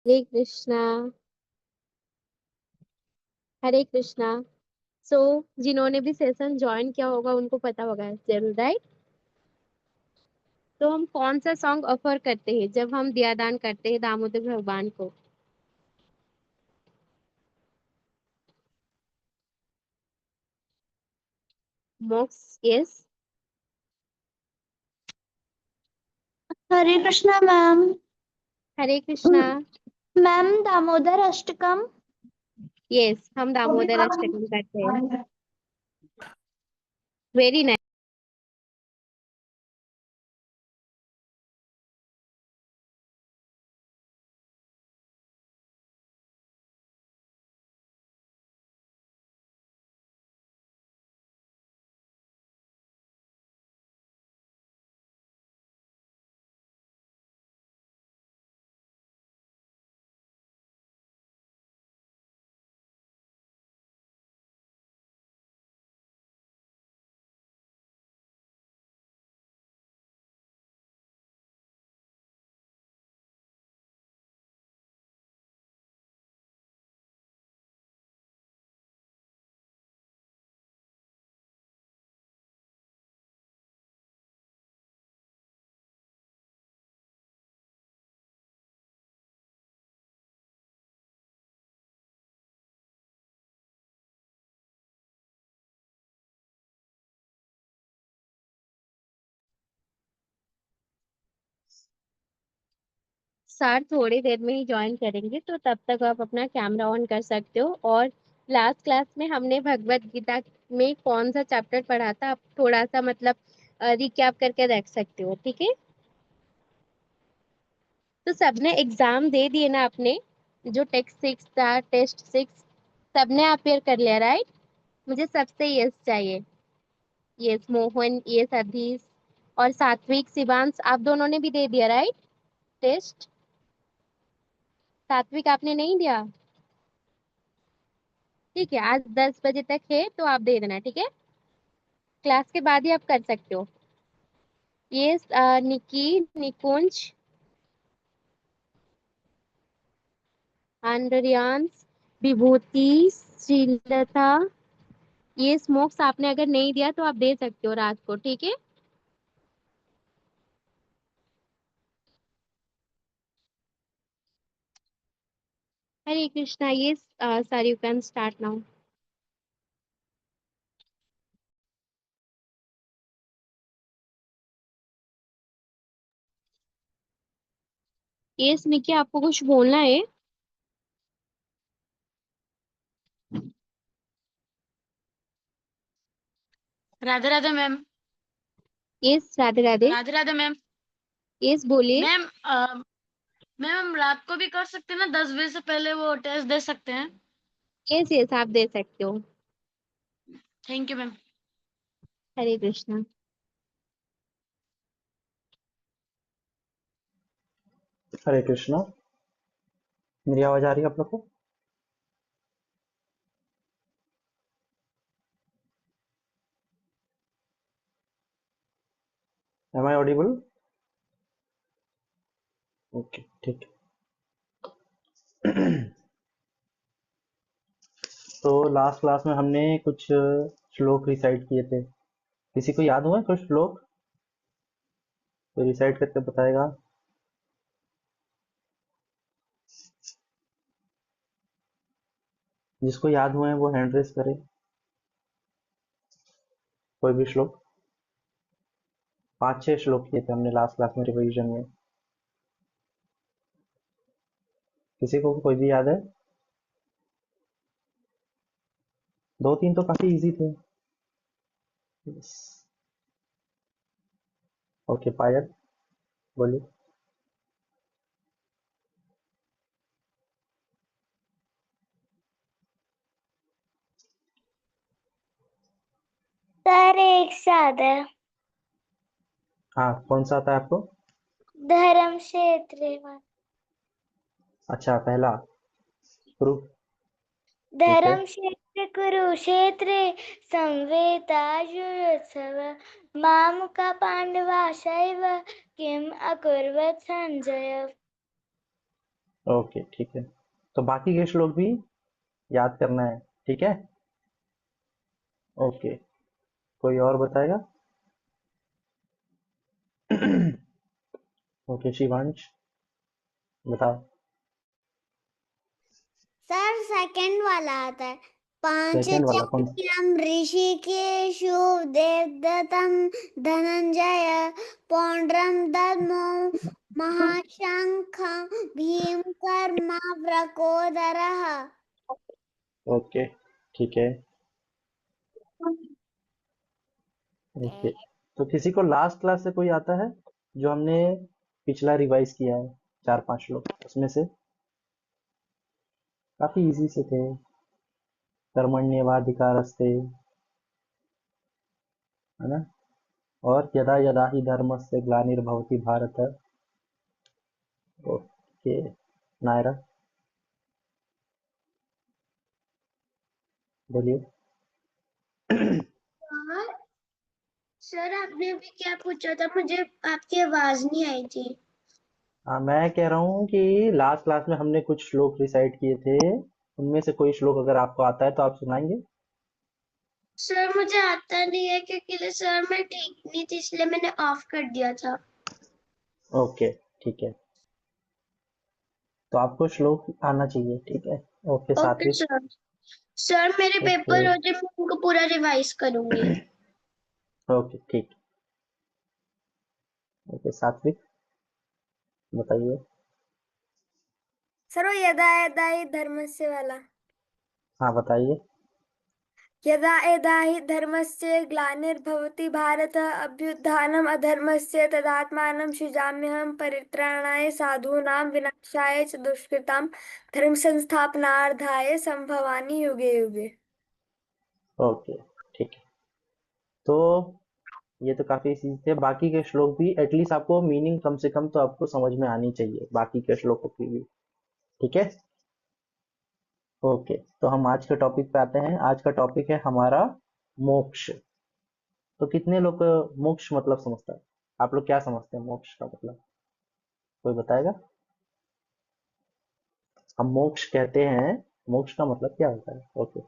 हरे कृष्णा। हरे कृष्णा। सो जिन्होंने भी session join किया होगा उनको पता होगा जरूर, राइट? तो हम कौन सा सॉन्ग ऑफर करते हैं जब हम दियादान करते हैं दामोदर भगवान को? मोक्ष, यस। हरे Krishna ma'am. Hare Krishna. Ma'am Damodar Ashtakam. Yes, हम दामोदर अष्टकम करते हैं। Very nice. सर थोड़ी देर में ही ज्वाइन करेंगे, तो तब तक आप अपना कैमरा ऑन कर सकते हो। और लास्ट क्लास में हमने भगवत गीता में कौन सा चैप्टर पढ़ा था, आप थोड़ा सा मतलब रिकैप करके रख सकते हो, ठीक है? तो सबने एग्जाम दे दिए ना अपने? जो टेक्स्ट 6 था, टेस्ट 6 सबने अपेयर कर लिया, राइट? मुझे सबसे यस चाहिए। यस मोहन, यस अधीश और सात्विक, शिवांश, आप दोनों ने भी दे दिया, राइट? टेस्ट सात्विक आपने नहीं दिया? ठीक है, आज 10 बजे तक है तो आप दे देना, ठीक है? क्लास के बाद ही आप कर सकते हो। ये निकी, निकुंज, आंद्रियांस, विभूति, श्रीलता, ये स्मोक्स आपने अगर नहीं दिया तो आप दे सकते हो रात को, ठीक है? हरे कृष्णा। ये sir you can start now. Yes Nikki, आपको कुछ बोलना है? Radhe Radhe ma'am. Yes Radhe Radhe. Radhe Radhe ma'am. Yes बोलिए। मैम मैम हम रात को भी कर सकते हैं ना, 10 बजे से पहले वो टेस्ट दे सकते हैं? यस यस, आप दे सकते हो। Thank you ma'am. Hare Krishna. Hare Krishna. मेरी आवाज आ रही है आप लोग को? M I audible? ओके, ठीक है। तो लास्ट क्लास में हमने कुछ श्लोक रिसाइट किए थे। किसी को याद हुआ है कुछ श्लोक? कोई रिसाइट करके बताएगा? जिसको याद हुए हैं वो हैंड रेस करे। कोई भी श्लोक। 5-6 श्लोक किए थे हमने लास्ट क्लास में रिवीजन में। किसी को कोई भी याद है? 2-3 तो काफी इजी थे। ओके पायल, बोलिए। सर एक साथ है। हाँ, कौन सा आता है आपको? धर्म क्षेत्र। अच्छा, पहला कुरु। ठीक है। धर्म क्षेत्र कुरुक्षेत्र संवेतायुत्सव मामुका पांडवा शैव किम अकुर्वत संजय। ओके ठीक है, तो बाकी के श्लोक भी याद करना है, ठीक है। ओके, कोई और बताएगा? ओके शिवांश बताओ। सर सेकंड वाला आता है। सेकंड वाला कौन सा? पांचजन्यम ऋषिकेशु देवदत्तम धनंजय पौंड्रम दद्मो महाशंख भीमकर्मा व्रकोदरः। ओके ठीक है। ओके, तो किसी को लास्ट क्लास से कोई आता है जो हमने पिछला रिवाइज किया है, 4-5 लोग उसमें से? काफी इजी से थे। कर्मण्येवाधिकारस्ते, है ना। और यदा यदा ही धर्मस्य ग्लानिर्भवति भारत। ओके नायरा बोलिए। सर आपने अभी क्या पूछा था? मुझे आपकी आवाज नहीं आई थी। हाँ मैं कह रहा हूँ कि लास्ट क्लास में हमने कुछ श्लोक रिसाइट किए थे, उनमें से कोई श्लोक अगर आपको आता है तो आप सुनाएंगे। सर मुझे आता नहीं है क्योंकि सर मैं ठीक नहीं थी, इसलिए मैंने ऑफ कर दिया था। ओके ठीक है, तो आपको श्लोक आना चाहिए, ठीक है। ओके ओके सात्विक। सर। सर मेरे ओके पेपर हो जाए मैं उनको पूरा रिवाइज करूंगी। ओके ठीक। ओके सात्विक बताइए। सर वो यदा यदा ही धर्मस्य वाला। हाँ बताइए। यदा यदा हि धर्मस्य ग्लानिर्भवति भारत अभ्युत्थानम् अधर्मस्य तदात्मानं सृजाम्यहं परित्राणाय साधूनां विनाशाय च दुष्कृतां धर्म संस्थापनार्थाय संभवामि युगे युगे। ओके ठीक है, तो ये तो काफी चीज थे। बाकी के श्लोक भी एटलीस्ट आपको मीनिंग कम से कम तो आपको समझ में आनी चाहिए, बाकी के श्लोकों की भी, ठीक है। ओके, तो हम आज के टॉपिक पे आते हैं। आज का टॉपिक है हमारा मोक्ष। तो कितने लोग मोक्ष मतलब समझता है? आप लोग क्या समझते हैं मोक्ष का मतलब? कोई बताएगा? हम मोक्ष कहते हैं, मोक्ष का मतलब क्या होता है? ओके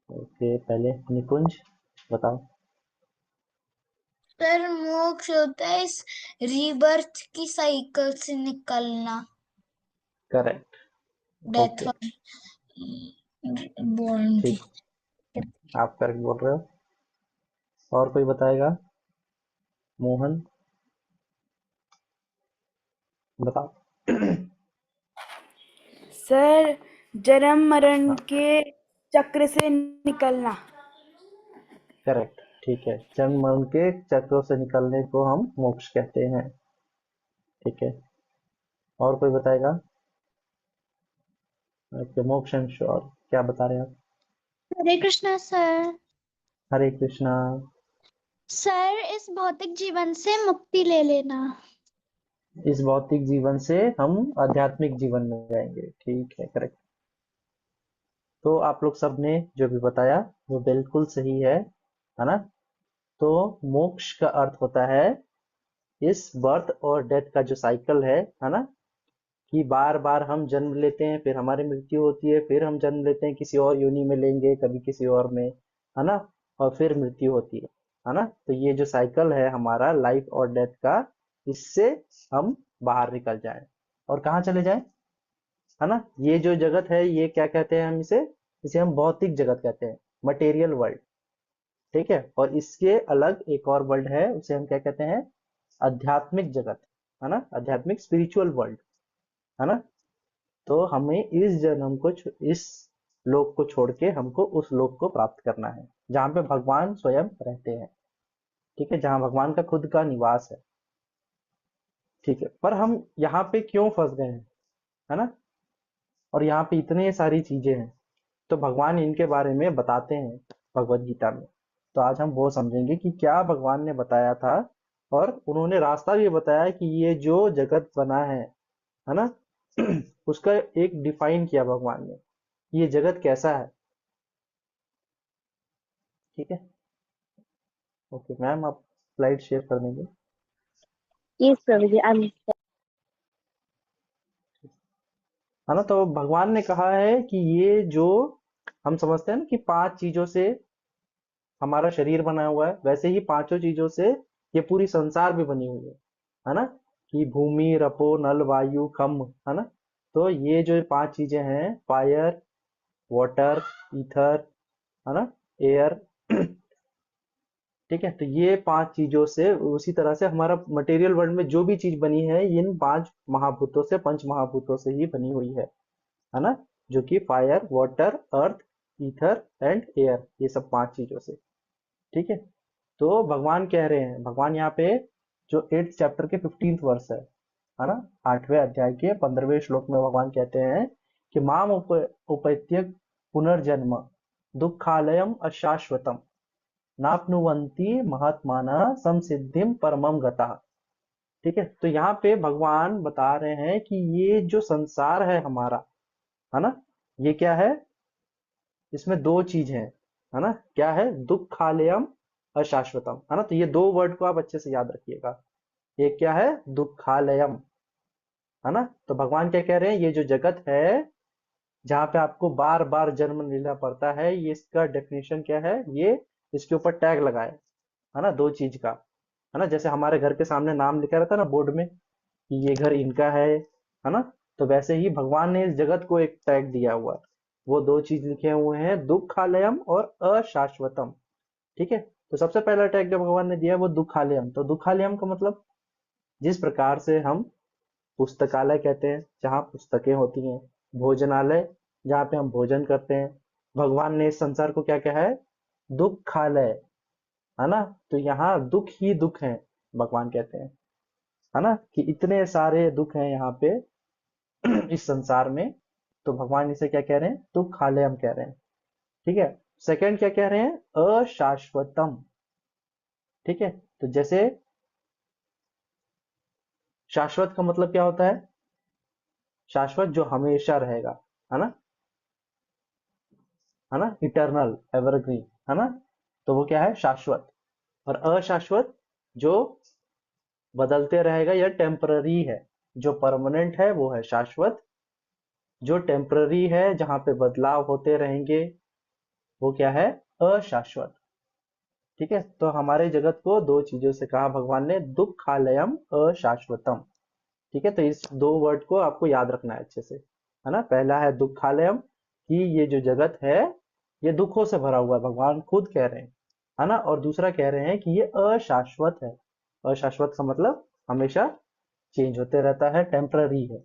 ओके, पहले निकुंज बताओ। सर मोक्ष होता है इस रीबर्थ की साइकिल से निकलना, करेक्ट। डेथ ओके और बोर्न की। ठीक, आप करेक्ट बोल रहे हो। और कोई बताएगा? मोहन बताओ। सर जन्म मरण हाँ के चक्र से निकलना। करेक्ट ठीक है, जन्म मरण के चक्रों से निकलने को हम मोक्ष कहते हैं, ठीक है। और कोई बताएगा? ओके मोक्ष एंड श्योर, क्या बता रहे हैं आप? हरे कृष्णा सर। हरे कृष्णा। सर इस भौतिक जीवन से मुक्ति ले लेना। इस भौतिक जीवन से हम आध्यात्मिक जीवन में जाएंगे, ठीक है करेक्ट। तो आप लोग सब ने जो भी बताया वो बिल्कुल सही है ना। तो मोक्ष का अर्थ होता है इस बर्थ और डेथ का जो साइकिल है ना, कि बार बार हम जन्म लेते हैं, फिर हमारी मृत्यु होती है, फिर हम जन्म लेते हैं, किसी और योनि में लेंगे, कभी किसी और में, है ना, और फिर मृत्यु होती है ना। तो ये जो साइकिल है हमारा लाइफ और डेथ का, इससे हम बाहर निकल जाएं और कहाँ चले जाएं, है ना। ये जो जगत है ये क्या कहते हैं हम इसे? इसे हम भौतिक जगत कहते हैं, मटेरियल वर्ल्ड, ठीक है। और इसके अलग एक और वर्ल्ड है, उसे हम क्या कहते हैं? आध्यात्मिक जगत, है ना, आध्यात्मिक स्पिरिचुअल वर्ल्ड, है ना। तो हमें इस जन्म को इस लोक को छोड़ के हमको उस लोक को प्राप्त करना है जहाँ पे भगवान स्वयं रहते हैं, ठीक है, जहाँ भगवान का खुद का निवास है, ठीक है। पर हम यहाँ पे क्यों फंस गए हैं, है ना, और यहाँ पे इतने सारी चीजें हैं, तो भगवान इनके बारे में बताते हैं भगवत गीता में। तो आज हम वो समझेंगे कि क्या भगवान ने बताया था, और उन्होंने रास्ता भी बताया कि ये जो जगत बना है ना, उसका एक डिफाइन किया भगवान ने, ये जगत कैसा है, ठीक है। ओके मैम, आप स्लाइड शेयर कर देंगे। Yes, Prabhuji, I'm है ना। तो भगवान ने कहा है कि ये जो हम समझते हैं ना कि 5 चीजों से हमारा शरीर बना हुआ है, वैसे ही 5 चीजों से ये पूरी संसार भी बनी हुई है ना। कि भूमि, रपो, नल, वायु, खम, है ना। तो ये जो 5 चीजें हैं, फायर, वाटर, ईथर, है ना, एयर, ठीक है। तो ये 5 चीजों से, उसी तरह से हमारा मटेरियल वर्ल्ड में जो भी चीज बनी है, इन 5 महाभूतों से, पंच महाभूतों से ही बनी हुई है ना। जो कि fire, water, earth, ether and air, ये सब 5 चीजों से, ठीक है। तो भगवान कह रहे हैं, भगवान यहाँ पे जो 8th चैप्टर के 15th वर्ष है ना, 8वें अध्याय के 15वें श्लोक में भगवान कहते हैं कि माम उपैत्य पुनर्जन्म दुःखालयम अशाश्वतम नाप्नुवन्ति महात्माना समसिद्धिम परमम गतः। ठीक है। तो यहाँ पे भगवान बता रहे हैं कि ये जो संसार है हमारा, है ना, ये क्या है, इसमें 2 चीज है ना। क्या है, दुःखालयम अशाश्वतम, है ना। तो ये 2 वर्ड को आप अच्छे से याद रखिएगा। एक क्या है, दुःखालयम, है ना। तो भगवान क्या कह रहे हैं, ये जो जगत है जहाँ पे आपको बार बार जन्म लेना पड़ता है, ये इसका डेफिनेशन क्या है, ये इसके ऊपर टैग लगाए, है ना, 2 चीज का, है ना। जैसे हमारे घर के सामने नाम लिखा रहता है ना बोर्ड में कि ये घर इनका है ना। तो वैसे ही भगवान ने इस जगत को एक टैग दिया हुआ है, वो 2 चीज लिखे हुए हैं, दुःखालयम और अशाश्वतम। ठीक है। तो सबसे पहला टैग जो भगवान ने दिया है वो दुःखालयम। तो दुःखालयम का मतलब, जिस प्रकार से हम पुस्तकालय कहते हैं जहाँ पुस्तकें होती हैं, भोजनालय जहाँ पे हम भोजन करते हैं, भगवान ने इस संसार को क्या कहा है, दुःखालय, है ना। तो यहाँ दुख ही दुख है, भगवान कहते हैं, है ना, कि इतने सारे दुख हैं यहाँ पे इस संसार में। तो भगवान इसे क्या कह रहे हैं, दुःखालयम कह रहे हैं। ठीक है। सेकंड क्या कह रहे हैं, अशाश्वतम। ठीक है। तो जैसे शाश्वत का मतलब क्या होता है, शाश्वत जो हमेशा रहेगा, है ना, इटर्नल, एवरग्रीन, है ना। तो वो क्या है, शाश्वत। और अशाश्वत जो बदलते रहेगा या टेम्पररी है, जो परमानेंट है वो है शाश्वत, जो टेम्पररी है जहां पे बदलाव होते रहेंगे वो क्या है, अशाश्वत। ठीक है। तो हमारे जगत को 2 चीजों से कहा भगवान ने, दुःखालयम अशाश्वतम। ठीक है। तो इस 2 वर्ड को आपको याद रखना है अच्छे से, है ना। पहला है दुःखालयम, कि ये जो जगत है ये दुखों से भरा हुआ है, भगवान खुद कह रहे हैं, है ना। और दूसरा कह रहे हैं कि ये अशाश्वत है। अशाश्वत का मतलब हमेशा चेंज होते रहता है, टेम्पररी है।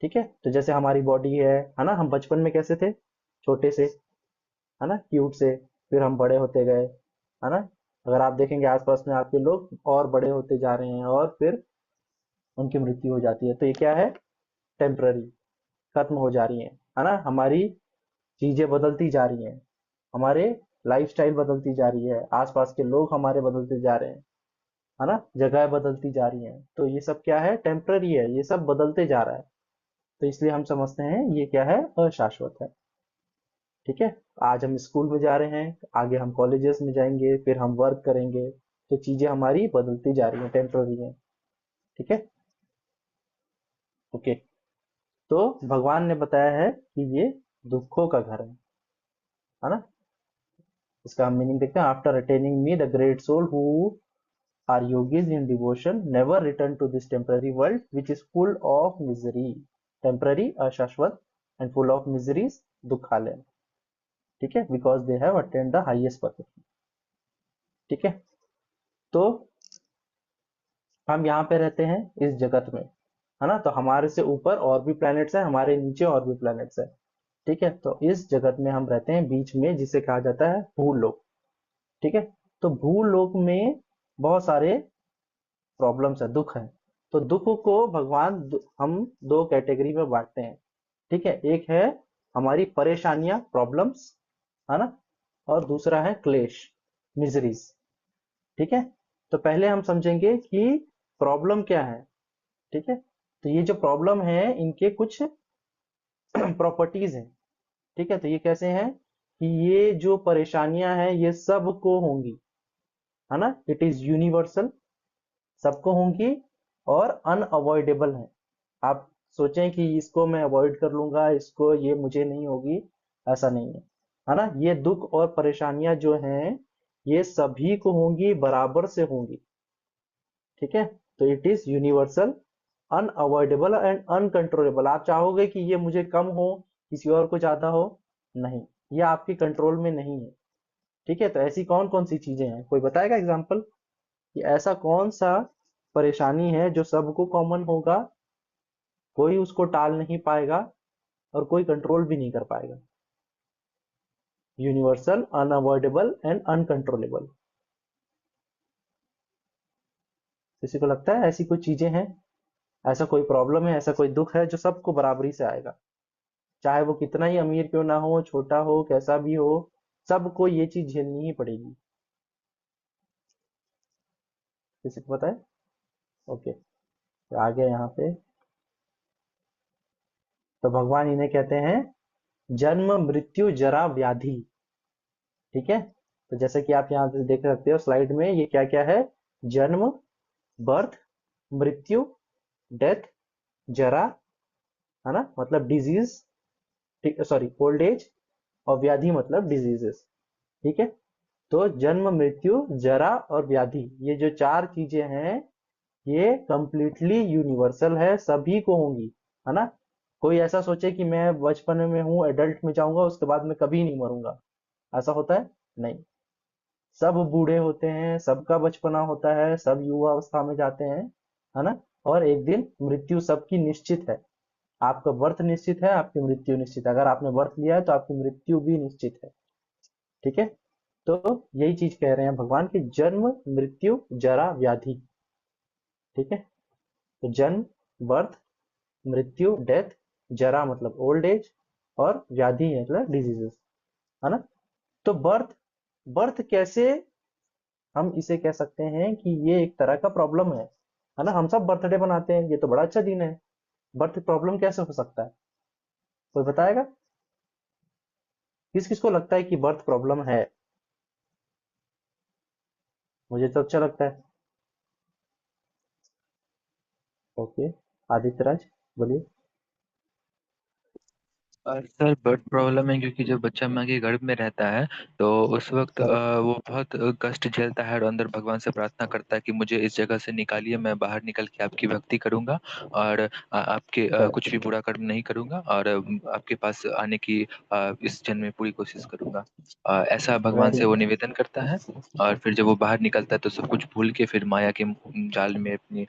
ठीक है। तो जैसे हमारी बॉडी है ना, हम बचपन में कैसे थे, छोटे से, है ना, क्यूट से, फिर हम बड़े होते गए, है ना। अगर आप देखेंगे आसपास में आपके लोग और बड़े होते जा रहे हैं और फिर उनकी मृत्यु हो जाती है। तो ये क्या है, टेम्पररी, खत्म हो जा रही है ना। हमारी चीजें बदलती जा रही हैं, हमारे लाइफस्टाइल बदलती जा रही है, आसपास के लोग हमारे बदलते जा रहे हैं, है ना, जगह बदलती जा रही हैं। तो ये सब क्या है, टेम्पररी है, ये सब बदलते जा रहा है। तो इसलिए हम समझते हैं ये क्या है, अशाश्वत है। ठीक है। आज हम स्कूल में जा रहे हैं, आगे हम कॉलेजेस में जाएंगे, फिर हम वर्क करेंगे, तो चीजें हमारी बदलती जा रही हैं, टेम्पररी हैं। ठीक है। ओके। तो भगवान ने बताया है कि ये दुखों का घर है ना। इसका हम मीनिंग देखते हैं, after attaining me the great soul who are yogis in devotion never return to this temporary world which is full of misery, temporary, ashashwat and full of miseries, dukhalaya। ठीक है। because they have attained the highest perfection। ठीक है। तो हम यहाँ पे रहते हैं इस जगत में, है ना। तो हमारे से ऊपर और भी प्लैनेट्स हैं, हमारे नीचे और भी प्लैनेट्स हैं। ठीक है। तो इस जगत में हम रहते हैं बीच में, जिसे कहा जाता है भूलोक। ठीक है। तो भूलोक में बहुत सारे प्रॉब्लम्स है, दुख है। तो दुख को भगवान हम 2 कैटेगरी में बांटते हैं। ठीक है। एक है हमारी परेशानियां, प्रॉब्लम्स, है ना, और दूसरा है क्लेश, मिजरीज। ठीक है। तो पहले हम समझेंगे कि प्रॉब्लम क्या है। ठीक है। तो ये जो प्रॉब्लम है इनके कुछ प्रॉपर्टीज हैं। ठीक है। तो ये कैसे हैं कि ये जो परेशानियां हैं ये सबको होंगी, है ना, इट इज यूनिवर्सल, सबको होंगी और अनअवॉइडेबल है। आप सोचें कि इसको मैं अवॉइड कर लूंगा, इसको ये मुझे नहीं होगी, ऐसा नहीं है ना। ये दुख और परेशानियां जो हैं ये सभी को होंगी, बराबर से होंगी, ठीक है। तो it is universal, unavoidable and uncontrollable. आप चाहोगे कि ये मुझे कम हो, किसी और को ज्यादा हो, नहीं, ये आपके कंट्रोल में नहीं है, ठीक है। तो ऐसी कौन कौन सी चीजें हैं, कोई बताएगा एग्जाम्पल कि ऐसा कौन सा परेशानी है जो सबको कॉमन होगा, कोई उसको टाल नहीं पाएगा और कोई कंट्रोल भी नहीं कर पाएगा। Universal, unavoidable and uncontrollable. किसी को लगता है ऐसी कोई चीजें हैं, ऐसा कोई प्रॉब्लम है, ऐसा कोई दुख है जो सबको बराबरी से आएगा, चाहे वो कितना ही अमीर क्यों ना हो, छोटा हो, कैसा भी हो, सबको ये चीज झेलनी ही पड़ेगी। किसी को पता है? ओके, तो आगे यहाँ पे तो भगवान इन्हें कहते हैं जन्म मृत्यु जरा व्याधि, ठीक है। तो जैसे कि आप यहाँ पे देख सकते हो स्लाइड में, ये क्या क्या है, जन्म, बर्थ, मृत्यु, डेथ, जरा, है ना, मतलब डिजीज, सॉरी ओल्ड एज, और व्याधि मतलब डिजीजेस, ठीक है। तो जन्म मृत्यु जरा और व्याधि, ये जो चार चीजें हैं ये कंप्लीटली यूनिवर्सल है, सभी को होंगी, है ना। कोई ऐसा सोचे कि मैं बचपन में हूँ, एडल्ट में जाऊंगा, उसके बाद मैं कभी नहीं मरूंगा, ऐसा होता है? नहीं। सब बूढ़े होते हैं, सबका बचपना होता है, सब युवा अवस्था में जाते हैं, है ना। और एक दिन मृत्यु सबकी निश्चित है। आपका बर्थ निश्चित है, आपकी मृत्यु निश्चित है। अगर आपने बर्थ लिया है तो आपकी मृत्यु भी निश्चित है, ठीक है। तो यही चीज कह रहे हैं भगवान की जन्म मृत्यु जरा व्याधि, ठीक है। तो जन्म, बर्थ, मृत्यु डेथ, जरा मतलब ओल्ड एज, और व्याधि मतलब डिजीजेस, है ना। तो बर्थ, बर्थ कैसे हम इसे कह सकते हैं कि ये एक तरह का प्रॉब्लम है ना। हम सब बर्थडे बनाते हैं, ये तो बड़ा अच्छा दिन है, बर्थ प्रॉब्लम कैसे हो सकता है, कोई बताएगा? किस किस को लगता है कि बर्थ प्रॉब्लम है? मुझे तो अच्छा लगता है। ओके, आदित्य राज बोलिए। सर बर्थ प्रॉब्लम है क्योंकि जब बच्चा माँ के गर्भ में रहता है तो उस वक्त वो बहुत कष्ट झेलता है और अंदर भगवान से प्रार्थना करता है कि मुझे इस जगह से निकालिए, मैं बाहर निकल के आपकी भक्ति करूंगा और आपके कुछ भी बुरा कर्म नहीं करूंगा और आपके पास आने की इस जन्म में पूरी कोशिश करूंगा। ऐसा भगवान वेरी से वो निवेदन करता है और फिर जब वो बाहर निकलता है तो सब कुछ भूल के फिर माया के जाल में अपनी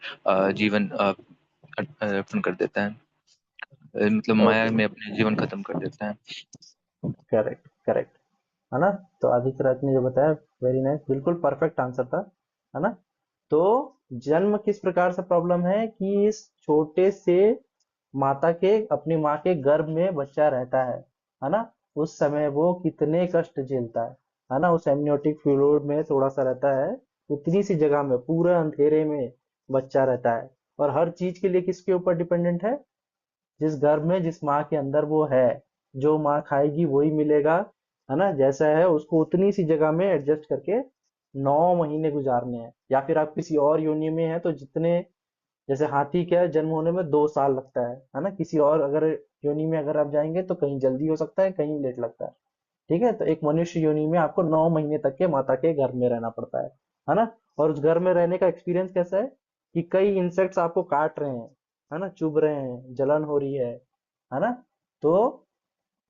जीवन अर्पण कर देता है, मतलब माया ओके, में अपने जीवन खत्म कर देता है। करेक्ट करेक्ट, है ना। तो आदित्य राज ने जो बताया वेरी नाइस, बिल्कुल परफेक्ट आंसर था, है ना। तो जन्म किस प्रकार से प्रॉब्लम है कि इस छोटे से माता के, अपनी माँ के गर्भ में बच्चा रहता है ना। उस समय वो कितने कष्ट झेलता है ना। उस एमनियोटिक फ्लूइड में थोड़ा सा रहता है, उतनी सी जगह में पूरे अंधेरे में बच्चा रहता है, और हर चीज के लिए किसके ऊपर डिपेंडेंट है? जिस गर्भ में, जिस माँ के अंदर वो है, जो माँ खाएगी वही मिलेगा, है ना। जैसा है उसको उतनी सी जगह में एडजस्ट करके 9 महीने गुजारने हैं। या फिर आप किसी और योनि में है तो जितने, जैसे हाथी क्या है, जन्म होने में 2 साल लगता है ना। किसी और अगर योनि में अगर आप जाएंगे तो कहीं जल्दी हो सकता है, कहीं लेट लगता है, ठीक है। तो एक मनुष्य योनि में आपको 9 महीने तक के माता के गर्भ में रहना पड़ता है ना। और उस गर्भ में रहने का एक्सपीरियंस कैसा है कि कई इंसेक्ट्स आपको काट रहे हैं, है ना, चुभ रहे हैं, जलन हो रही है ना। तो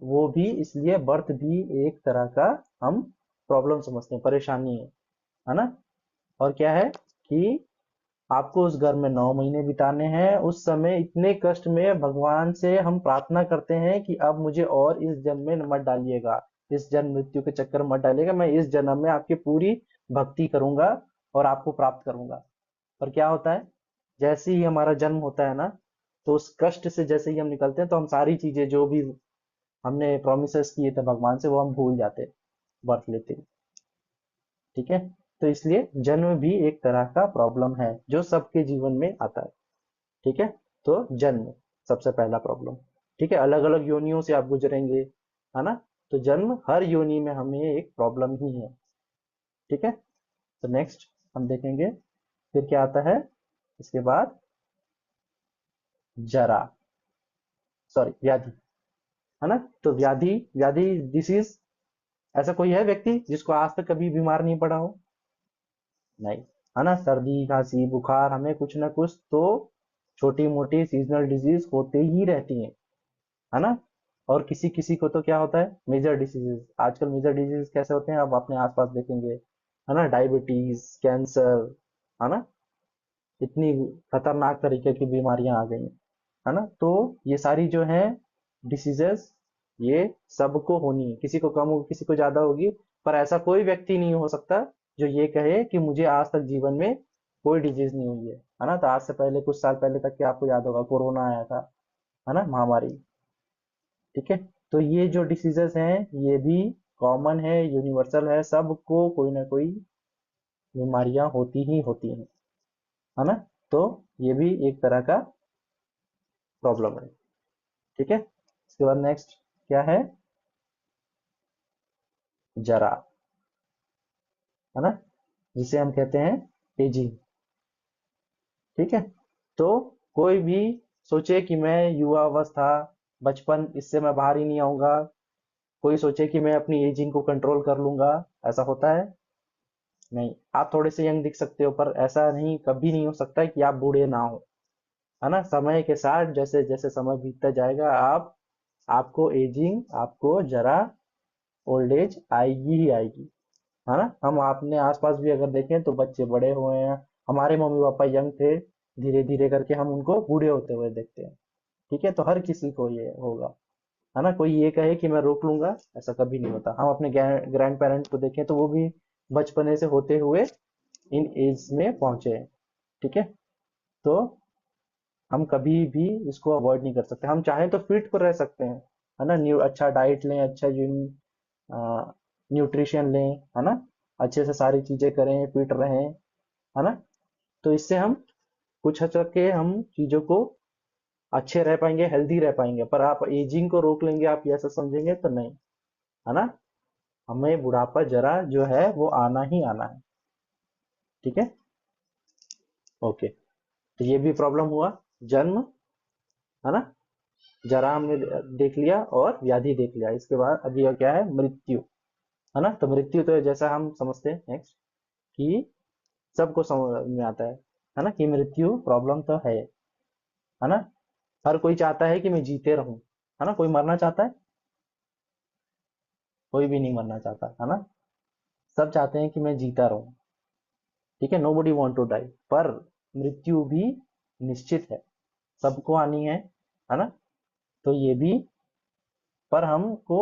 वो भी इसलिए बर्थ भी एक तरह का हम प्रॉब्लम समझते हैं, परेशानी है ना। और क्या है कि आपको उस घर में 9 महीने बिताने हैं। उस समय इतने कष्ट में भगवान से हम प्रार्थना करते हैं कि अब मुझे और इस जन्म में मत डालिएगा, इस जन्म मृत्यु के चक्कर में मत डालिएगा, मैं इस जन्म में आपकी पूरी भक्ति करूंगा और आपको प्राप्त करूंगा। और क्या होता है, जैसे ही हमारा जन्म होता है ना, तो उस कष्ट से जैसे ही हम निकलते हैं तो हम सारी चीजें जो भी हमने प्रोमिस किए थे भगवान से वो हम भूल जाते हैं बर्थ लेते ही, ठीक है। तो इसलिए जन्म भी एक तरह का प्रॉब्लम है जो सबके जीवन में आता है, ठीक है। तो जन्म सबसे पहला प्रॉब्लम, ठीक है। अलग अलग योनियों से आप गुजरेंगे, है ना। तो जन्म हर योनि में हमें एक प्रॉब्लम ही है, ठीक है। तो नेक्स्ट हम देखेंगे फिर क्या आता है इसके बाद, जरा। सॉरी व्याधि, है ना। तो व्याधि व्याधि डिसीज, ऐसा कोई है व्यक्ति जिसको आज तक कभी बीमार नहीं पड़ा हो? नहीं, है ना। सर्दी खांसी बुखार हमें कुछ ना कुछ तो छोटी मोटी सीजनल डिजीज होते ही रहती हैं, है ना। और किसी किसी को तो क्या होता है, मेजर डिसीजेस। आजकल मेजर डिजीज कैसे होते हैं, आप अपने आसपास देखेंगे, है ना। डायबिटीज, कैंसर, है ना। इतनी खतरनाक तरीके की बीमारियां आ गई हैं, है ना। तो ये सारी जो है डिसीजेस, ये सबको होनी है, किसी को कम होगी किसी को ज्यादा होगी, पर ऐसा कोई व्यक्ति नहीं हो सकता जो ये कहे कि मुझे आज तक जीवन में कोई डिजीज नहीं हुई है ना। तो आज से पहले कुछ साल पहले तक के आपको याद होगा कोरोना आया था, है ना, महामारी। ठीक है, तो ये जो डिसीजेस हैं ये भी कॉमन है, यूनिवर्सल है, सबको कोई ना कोई बीमारियां होती ही होती हैं, है ना। तो ये भी एक तरह का प्रॉब्लम है। ठीक है, इसके बाद नेक्स्ट क्या है, जरा, है ना, जिसे हम कहते हैं एजिंग। ठीक है, तो कोई भी सोचे कि मैं युवा अवस्था बचपन इससे मैं बाहर ही नहीं आऊंगा, कोई सोचे कि मैं अपनी एजिंग को कंट्रोल कर लूंगा, ऐसा होता है नहीं। आप थोड़े से यंग दिख सकते हो पर ऐसा नहीं, कभी नहीं हो सकता कि आप बूढ़े ना हो, है ना। समय के साथ जैसे जैसे समय बीतता जाएगा आपको एजिंग, आपको जरा ओल्ड एज आएगी ही आएगी, है ना। हम अपने आसपास भी अगर देखें तो बच्चे बड़े हुए हैं, हमारे मम्मी पापा यंग थे, धीरे धीरे करके हम उनको बूढ़े होते हुए देखते हैं। ठीक है, तो हर किसी को ये होगा, है ना। कोई ये कहे कि मैं रोक लूंगा, ऐसा कभी नहीं होता। हम अपने ग्रैंड पेरेंट्स को देखें तो वो भी बचपने से होते हुए इन एज में पहुंचे हैं। ठीक है, तो हम कभी भी इसको अवॉइड नहीं कर सकते। हम चाहें तो फिट को रह सकते हैं, है ना। अच्छा डाइट लें, अच्छा न्यूट्रिशन लें, है ना, अच्छे से सारी चीजें करें, फिट रहें, है ना। तो इससे हम कुछ हद तक के हम चीजों को अच्छे रह पाएंगे, हेल्दी रह पाएंगे। पर आप एजिंग को रोक लेंगे, आप ये ऐसा समझेंगे तो नहीं, है ना। हमें बुढ़ापा जरा जो है वो आना ही आना है। ठीक है, ओके। तो ये भी प्रॉब्लम हुआ, जन्म, है ना, जरा हमने देख लिया और व्याधि देख लिया। इसके बाद अभी यह क्या है, मृत्यु, है ना। तो मृत्यु तो जैसा हम समझते हैं नेक्स्ट कि सबको समझ में आता है ना, कि मृत्यु प्रॉब्लम तो है ना। हर कोई चाहता है कि मैं जीते रहूं, है ना। कोई मरना चाहता है? कोई भी नहीं मरना चाहता, है ना। सब चाहते हैं कि मैं जीता रहूं। ठीक है, नोबडी वांट टू डाई। पर मृत्यु भी निश्चित है, सबको आनी है ना। तो ये भी, पर हमको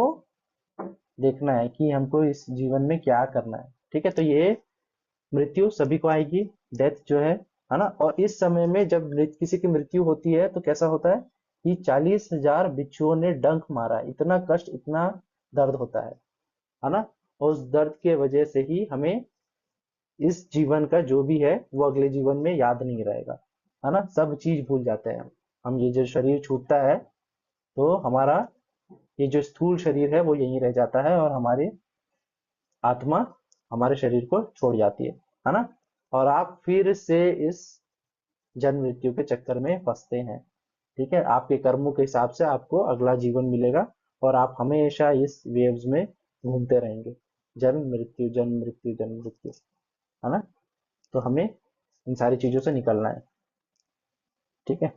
देखना है कि हमको इस जीवन में क्या करना है। ठीक है, तो ये मृत्यु सभी को आएगी, डेथ जो है ना। और इस समय में जब किसी की मृत्यु होती है तो कैसा होता है कि 40,000 बिच्छुओं ने डंक मारा, इतना कष्ट, इतना दर्द होता है ना। और उस दर्द के वजह से ही हमें इस जीवन का जो भी है वो अगले जीवन में याद नहीं रहेगा, है ना। सब चीज भूल जाते हैं हम। ये जो शरीर छूटता है तो हमारा ये जो स्थूल शरीर है वो यहीं रह जाता है और हमारी आत्मा हमारे शरीर को छोड़ जाती है ना। और आप फिर से इस जन्म मृत्यु के चक्कर में फंसते हैं। ठीक है, आपके कर्मों के हिसाब से आपको अगला जीवन मिलेगा और आप हमेशा इस वेव्स में घूमते रहेंगे, जन्म मृत्यु जन्म मृत्यु जन्म मृत्यु, है ना। तो हमें इन सारी चीजों से निकलना है। ठीक है,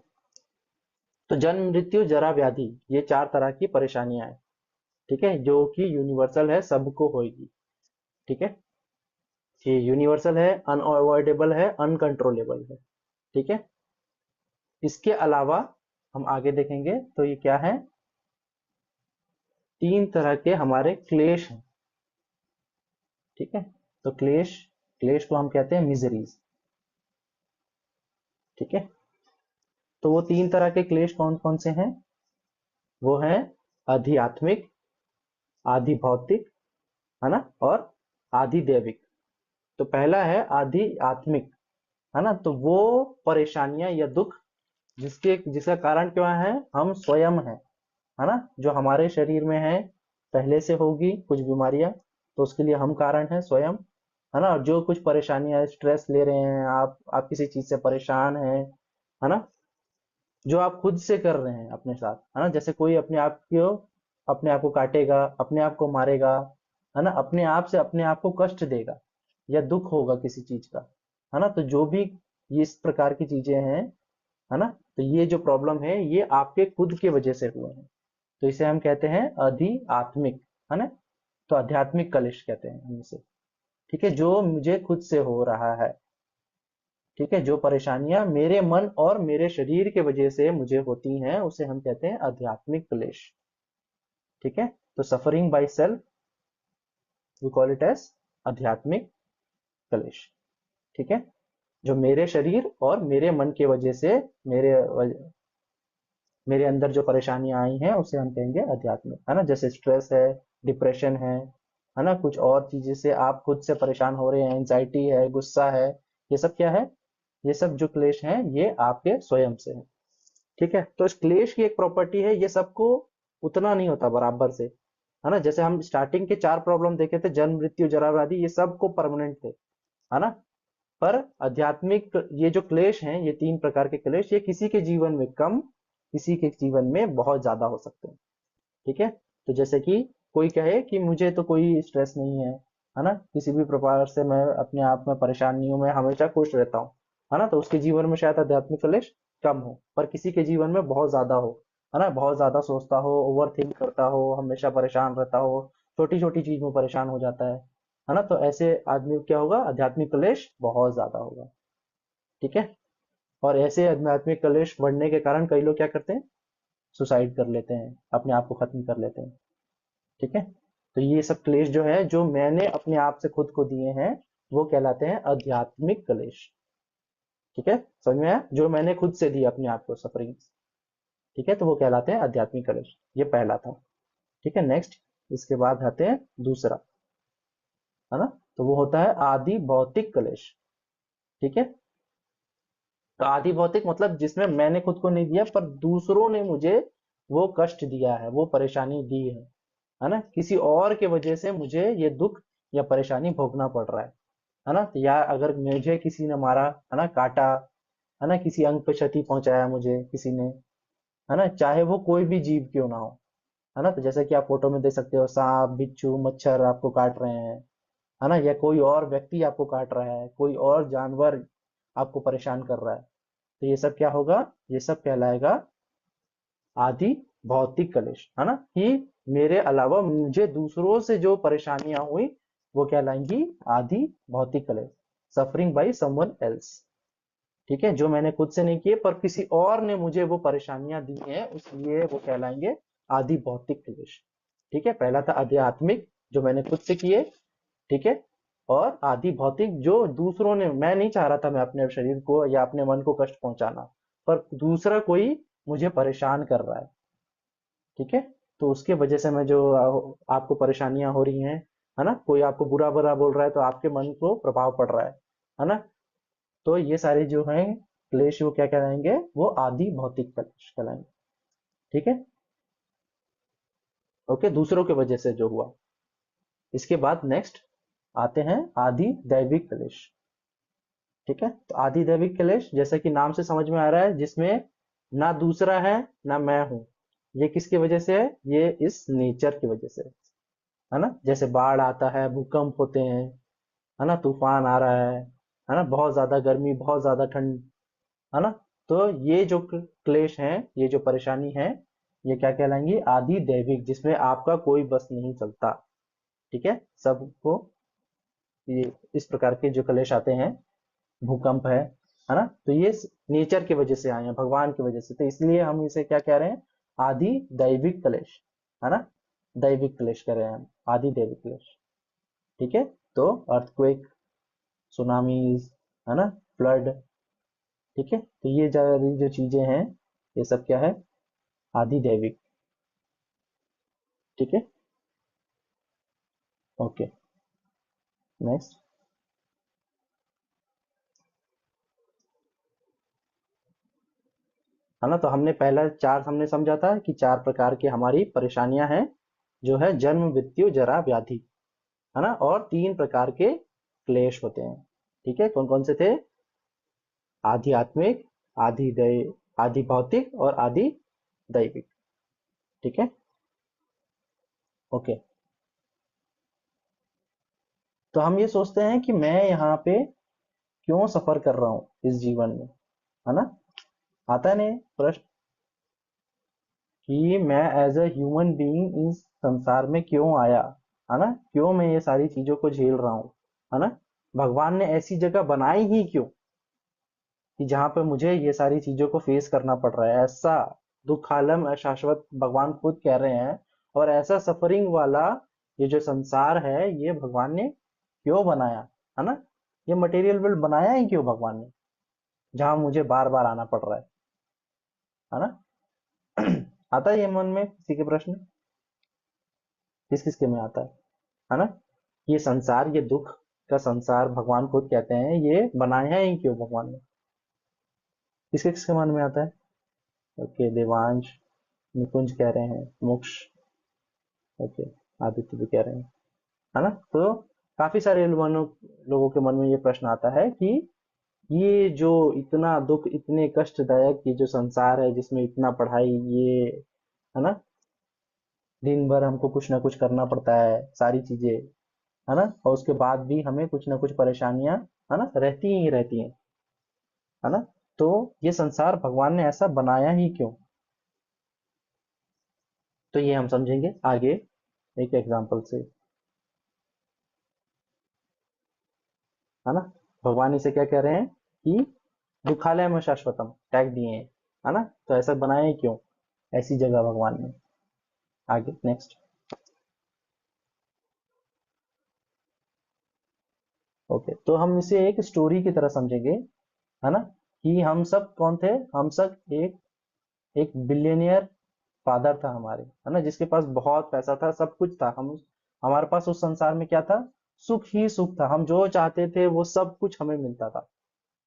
तो जन्म मृत्यु जरा व्याधि, ये 4 तरह की परेशानियां हैं। ठीक है, जो कि यूनिवर्सल है, सबको होगी। ठीक है, ये यूनिवर्सल है, अनअवॉइडेबल है, अनकंट्रोलेबल है। ठीक है, इसके अलावा हम आगे देखेंगे तो ये क्या है, 3 तरह के हमारे क्लेश हैं। ठीक है, तो क्लेश को हम कहते हैं मिजरीज। ठीक है, तो वो 3 तरह के क्लेश कौन कौन से हैं, वो है आध्यात्मिक, आदि भौतिक, है ना, और आदि दैविक। तो पहला है आदि आत्मिक, है ना। तो वो परेशानियां या दुख जिसका कारण क्या है, हम स्वयं है ना। जो हमारे शरीर में है, पहले से होगी कुछ बीमारियां, तो उसके लिए हम कारण है स्वयं, है ना। और जो कुछ परेशानियां, स्ट्रेस ले रहे हैं आप किसी चीज से परेशान है ना, जो आप खुद से कर रहे हैं अपने साथ, है ना। जैसे कोई अपने आप को काटेगा, अपने आप को मारेगा, है ना, अपने आप से अपने आप को कष्ट देगा या दुख होगा किसी चीज का, है ना। तो जो भी ये इस प्रकार की चीजें हैं, है ना, तो ये जो प्रॉब्लम है ये आपके खुद के वजह से हुए हैं, तो इसे हम कहते हैं आध्यात्मिक, है ना। तो आध्यात्मिक कलेश कहते हैं हम इसे, ठीक है, जो मुझे खुद से हो रहा है, ठीक है, जो परेशानियां मेरे मन और मेरे शरीर के वजह से मुझे होती हैं उसे हम कहते हैं आध्यात्मिक क्लेश, ठीक है। तो suffering by self we call it as आध्यात्मिक क्लेश, ठीक है, जो मेरे शरीर और मेरे मन के वजह से मेरे अंदर जो परेशानियां आई हैं उसे हम कहेंगे आध्यात्मिक, है ना। जैसे स्ट्रेस है, डिप्रेशन है ना, कुछ और चीजें से आप खुद से परेशान हो रहे हैं, एंजाइटी है, गुस्सा है, ये सब क्या है, ये सब जो क्लेश हैं ये आपके स्वयं से है, ठीक है। तो इस क्लेश की एक प्रॉपर्टी है, ये सबको उतना नहीं होता बराबर से, है ना। जैसे हम स्टार्टिंग के 4 प्रॉब्लम देखे थे, जन्म मृत्यु जरा व्याधि, ये सबको परमानेंट थे, है ना। पर आध्यात्मिक ये जो क्लेश हैं, ये 3 प्रकार के क्लेश, ये किसी के जीवन में कम, किसी के जीवन में बहुत ज्यादा हो सकते हैं, ठीक है। तो जैसे कि कोई कहे कि मुझे तो कोई स्ट्रेस नहीं है ना, किसी भी प्रकार से मैं अपने आप में परेशान नहीं हूं, मैं हमेशा खुश रहता हूँ, है ना, तो उसके जीवन में शायद आध्यात्मिक क्लेश कम हो, पर किसी के जीवन में बहुत ज्यादा हो, है ना, बहुत ज्यादा सोचता हो, ओवर थिंक करता हो, हमेशा परेशान रहता हो, छोटी छोटी चीज में परेशान हो जाता है ना, तो ऐसे आदमी को क्या होगा, आध्यात्मिक क्लेश बहुत ज्यादा होगा, ठीक है। और ऐसे आध्यात्मिक क्लेश बढ़ने के कारण कई लोग क्या करते हैं, सुसाइड कर लेते हैं, अपने आप को खत्म कर लेते हैं, ठीक है। तो ये सब क्लेश जो है, जो मैंने अपने आप से खुद को दिए हैं, वो कहलाते हैं आध्यात्मिक क्लेश, ठीक है, समझ में आया, जो मैंने खुद से दी अपने आप को सफरिंग, ठीक है, तो वो कहलाते हैं आध्यात्मिक क्लेश, ये पहला था, ठीक है। नेक्स्ट इसके बाद आते हैं दूसरा, है ना, तो वो होता है आदि भौतिक क्लेश, ठीक है। तो आदि भौतिक मतलब जिसमें मैंने खुद को नहीं दिया, पर दूसरों ने मुझे वो कष्ट दिया है, वो परेशानी दी है ना, किसी और के वजह से मुझे ये दुख या परेशानी भोगना पड़ रहा है ना। तो या अगर मुझे किसी ने मारा, है ना, काटा, है ना, किसी अंग पे क्षति पहुंचाया मुझे किसी ने, है ना, चाहे वो कोई भी जीव क्यों ना हो, है ना। तो जैसे कि आप फोटो में देख सकते हो, सांप, बिच्छू, मच्छर आपको काट रहे हैं, है ना, या कोई और व्यक्ति आपको काट रहा है, कोई और जानवर आपको परेशान कर रहा है, तो ये सब क्या होगा, ये सब कहलाएगा आदि भौतिक क्लेश, है ना, कि मेरे अलावा मुझे दूसरों से जो परेशानियां हुई वो कहलाएंगी आदि भौतिक क्लेश, सफरिंग बाय समवन एल्स, ठीक है, जो मैंने खुद से नहीं किए पर किसी और ने मुझे वो परेशानियां दी हैं, इसलिए वो कहलाएंगे आदि भौतिक क्लेश, ठीक है। पहला था आध्यात्मिक, जो मैंने खुद से किए, ठीक है, और आदि भौतिक जो दूसरों ने, मैं नहीं चाह रहा था मैं अपने शरीर को या अपने मन को कष्ट पहुंचाना, पर दूसरा कोई मुझे परेशान कर रहा है, ठीक है, तो उसके वजह से मैं जो आपको परेशानियां हो रही हैं, है ना, कोई आपको बुरा बुरा बोल रहा है तो आपके मन को प्रभाव पड़ रहा है ना, तो ये सारे जो हैं क्लेश वो क्या कहलाएंगे, वो आदि भौतिक क्लेश कहलाएंगे, ठीक है, ओके, दूसरों के वजह से जो हुआ। इसके बाद नेक्स्ट आते हैं आदि दैविक क्लेश, ठीक है। तो आदि दैविक क्लेश जैसा कि नाम से समझ में आ रहा है, जिसमें ना दूसरा है ना मैं हूं, ये किसकी वजह से है, ये इस नेचर की वजह से, है ना। जैसे बाढ़ आता है, भूकंप होते हैं, है ना, तूफान आ रहा है ना, बहुत ज्यादा गर्मी, बहुत ज्यादा ठंड, है ना, तो ये जो क्लेश हैं, ये जो परेशानी है, ये क्या कहलाएंगी, आदि दैविक, जिसमें आपका कोई बस नहीं चलता, ठीक है। सबको ये इस प्रकार के जो क्लेश आते हैं, भूकंप है ना, तो ये नेचर की वजह से आए हैं, भगवान की वजह से, तो इसलिए हम इसे क्या कह रहे हैं, आदि दैविक क्लेश, है ना, दैविक क्लेश कह रहे हैं हम, आदि दैविक क्लेश, ठीक है। तो अर्थक्वेक, सुनामीज, है ना, फ्लड, ठीक है, तो ये जो चीजें हैं, ये सब क्या है, आदि दैविक, ठीक है, ओके, नेक्स्ट, है ना। तो हमने पहला 4 हमने समझा था कि 4 प्रकार की हमारी परेशानियां हैं, जो है जन्म, मृत्यु, जरा, व्याधि, है ना, और 3 प्रकार के क्लेश होते हैं, ठीक है, कौन कौन से थे, आध्यात्मिक, आदि भौतिक और आदि दैविक। ठीक है, ओके। तो हम ये सोचते हैं कि मैं यहाँ पे क्यों सफर कर रहा हूँ इस जीवन में, है ना? आता नहीं प्रश्न कि मैं एज अ ह्यूमन बीइंग इस संसार में क्यों आया, है ना? क्यों मैं ये सारी चीजों को झेल रहा हूँ, है ना? भगवान ने ऐसी जगह बनाई ही क्यों कि जहां पे मुझे ये सारी चीजों को फेस करना पड़ रहा है? ऐसा दुखालम अशाश्वत भगवान खुद कह रहे हैं, और ऐसा सफरिंग वाला ये जो संसार है ये भगवान ने क्यों बनाया, है ना? ये मटेरियल वर्ल्ड बनाया ही क्यों भगवान ने, जहां मुझे बार बार आना पड़ रहा है ना? आता है ये मन में किसी के प्रश्न? किस किसके में आता है ना? ये संसार, ये दुख का संसार भगवान खुद कहते हैं ये बनाया ही क्यों भगवान ने? किसके किसके मन में आता है? ओके, देवांश, निकुंज कह रहे हैं, मोक्ष, ओके, आदित्य भी कह रहे हैं, है ना? तो काफी सारे लोगों के मन में ये प्रश्न आता है कि ये जो इतना दुख, इतने कष्टदायक ये जो संसार है जिसमें इतना पढ़ाई, ये, है ना, दिन भर हमको कुछ ना कुछ करना पड़ता है, सारी चीजें, है ना, और उसके बाद भी हमें कुछ ना कुछ परेशानियां, है ना, रहती ही रहती हैं, है ना? तो ये संसार भगवान ने ऐसा बनाया ही क्यों? तो ये हम समझेंगे आगे एक एग्जाम्पल से, है ना? भगवान इसे क्या कह रहे हैं कि दुखालय में शाश्वतम टैग दिए हैं, है ना? तो ऐसा बनाया ही क्यों, ऐसी जगह भगवान ने? आगे नेक्स्ट, ओके। तो हम इसे एक स्टोरी की तरह समझेंगे, है ना, कि हम सब कौन थे? हम सब एक बिलियनियर फादर था हमारे, है ना, जिसके पास बहुत पैसा था, सब कुछ था। हमारे पास उस संसार में क्या था? सुख ही सुख था। हम जो चाहते थे वो सब कुछ हमें मिलता था,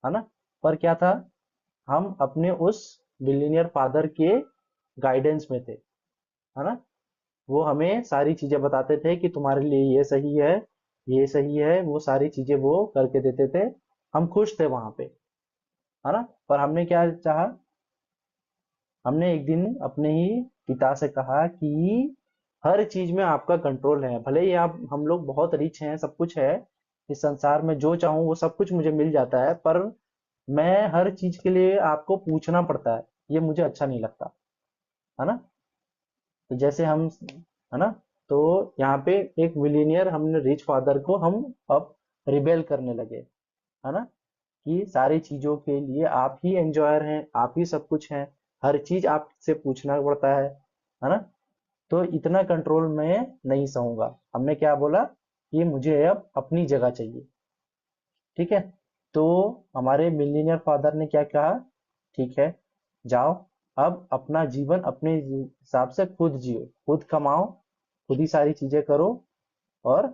है ना? पर क्या था? हम अपने उस बिलियनियर फादर के गाइडेंस में थे, है ना? वो हमें सारी चीजें बताते थे कि तुम्हारे लिए ये सही है, ये सही है, वो सारी चीजें वो करके देते थे। हम खुश थे वहां पे, है ना? पर हमने क्या चाहा? हमने एक दिन अपने ही पिता से कहा कि हर चीज में आपका कंट्रोल है, भले ही आप, हम लोग बहुत रिच हैं, सब कुछ है इस संसार में, जो चाहूँ वो सब कुछ मुझे मिल जाता है, पर मैं हर चीज के लिए आपको पूछना पड़ता है, ये मुझे अच्छा नहीं लगता, है ना? तो जैसे हम, है ना, तो यहाँ पे एक मिलीनियर, हमने रिच फादर को हम अब रिबेल करने लगे, है ना, कि सारी चीजों के लिए आप ही एंजॉयर हैं, आप ही सब कुछ हैं, हर चीज आपसे पूछना पड़ता है ना? तो इतना कंट्रोल में नहीं सहूंगा। हमने क्या बोला कि मुझे अब अपनी जगह चाहिए, ठीक है? तो हमारे मिलीनियर फादर ने क्या कहा? ठीक है, जाओ, अब अपना जीवन अपने हिसाब से खुद जियो, खुद कमाओ, खुद ही सारी चीजें करो, और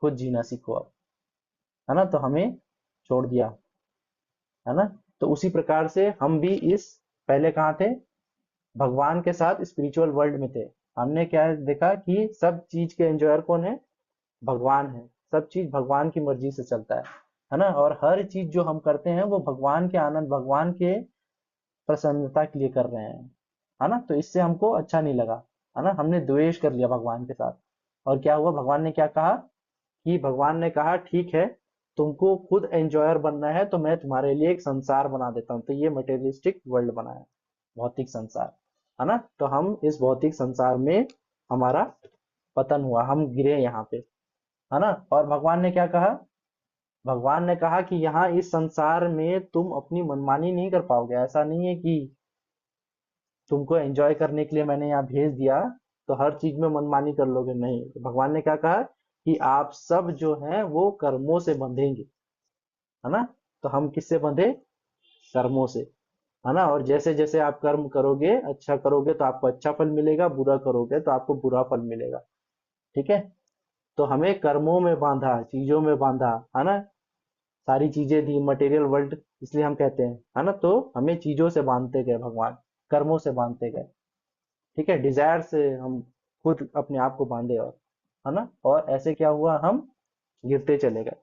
खुद जीना सीखो अब, है ना? तो हमें छोड़ दिया, है ना? तो उसी प्रकार से हम भी इस, पहले कहाँ थे? भगवान के साथ स्पिरिचुअल वर्ल्ड में थे। हमने क्या देखा कि सब चीज के एंजॉयर कौन है? भगवान है। सब चीज भगवान की मर्जी से चलता है ना? और हर चीज जो हम करते हैं वो भगवान के आनंद, भगवान के प्रसन्नता के लिए कर रहे हैं, है ना? तो इससे हमको अच्छा नहीं लगा, है ना? हमने द्वेष कर लिया भगवान के साथ। और क्या हुआ? भगवान ने क्या कहा कि भगवान ने कहा ठीक है, तुमको खुद एंजॉयर बनना है तो मैं तुम्हारे लिए एक संसार बना देता हूँ। तो ये मटेरियलिस्टिक वर्ल्ड बनाया, भौतिक संसार, है ना? तो हम इस भौतिक संसार में हमारा पतन हुआ, हम गिरे यहाँ पे, है ना? और भगवान ने क्या कहा? भगवान ने कहा कि यहाँ इस संसार में तुम अपनी मनमानी नहीं कर पाओगे। ऐसा नहीं है कि तुमको एंजॉय करने के लिए मैंने यहाँ भेज दिया तो हर चीज में मनमानी कर लोगे, नहीं। तो भगवान ने क्या कहा कि आप सब जो हैं वो कर्मों से बंधेंगे, है ना? तो हम किससे बंधे? कर्मों से, है ना? और जैसे जैसे आप कर्म करोगे, अच्छा करोगे तो आपको अच्छा फल मिलेगा, बुरा करोगे तो आपको बुरा फल मिलेगा, ठीक है? तो हमें कर्मों में बांधा, चीजों में बांधा, है ना? सारी चीजें दी, मटेरियल वर्ल्ड इसलिए हम कहते हैं, है ना? तो हमें चीजों से बांधते गए भगवान, कर्मों से बांधते गए, ठीक है? डिजायर से हम खुद अपने आप को बांधे, और, है ना? और ऐसे क्या हुआ? हम गिरते चले गए,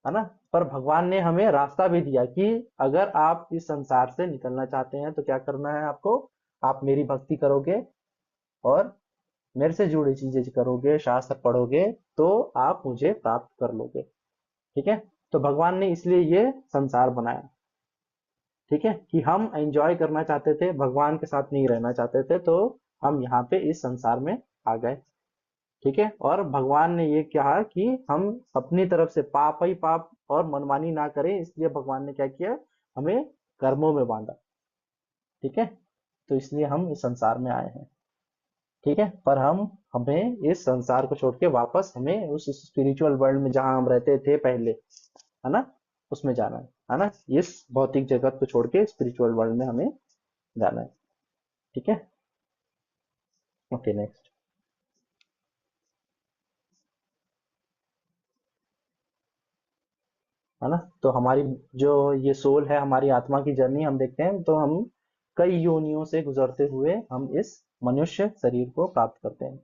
है ना? पर भगवान ने हमें रास्ता भी दिया कि अगर आप इस संसार से निकलना चाहते हैं तो क्या करना है आपको, आप मेरी भक्ति करोगे और मेरे से जुड़ी चीजें करोगे, शास्त्र पढ़ोगे, तो आप मुझे प्राप्त कर लोगे। ठीक है, तो भगवान ने इसलिए ये संसार बनाया। ठीक है, कि हम एंजॉय करना चाहते थे, भगवान के साथ नहीं रहना चाहते थे, तो हम यहाँ पे इस संसार में आ गए। ठीक है, और भगवान ने ये कहा कि हम अपनी तरफ से पाप ही पाप और मनमानी ना करें, इसलिए भगवान ने क्या किया, हमें कर्मों में बांधा। ठीक है, तो इसलिए हम इस संसार में आए हैं। ठीक है, पर हमें इस संसार को छोड़ के वापस हमें उस स्पिरिचुअल वर्ल्ड में जहां हम रहते थे पहले, है ना, उसमें जाना है ना, इस भौतिक जगत को छोड़ के स्पिरिचुअल वर्ल्ड में हमें जाना है। ठीक है, ओके नेक्स्ट। है ना, तो हमारी जो ये सोल है, हमारी आत्मा की जर्नी हम देखते हैं, तो हम कई योनियों से गुजरते हुए हम इस मनुष्य शरीर को प्राप्त करते हैं।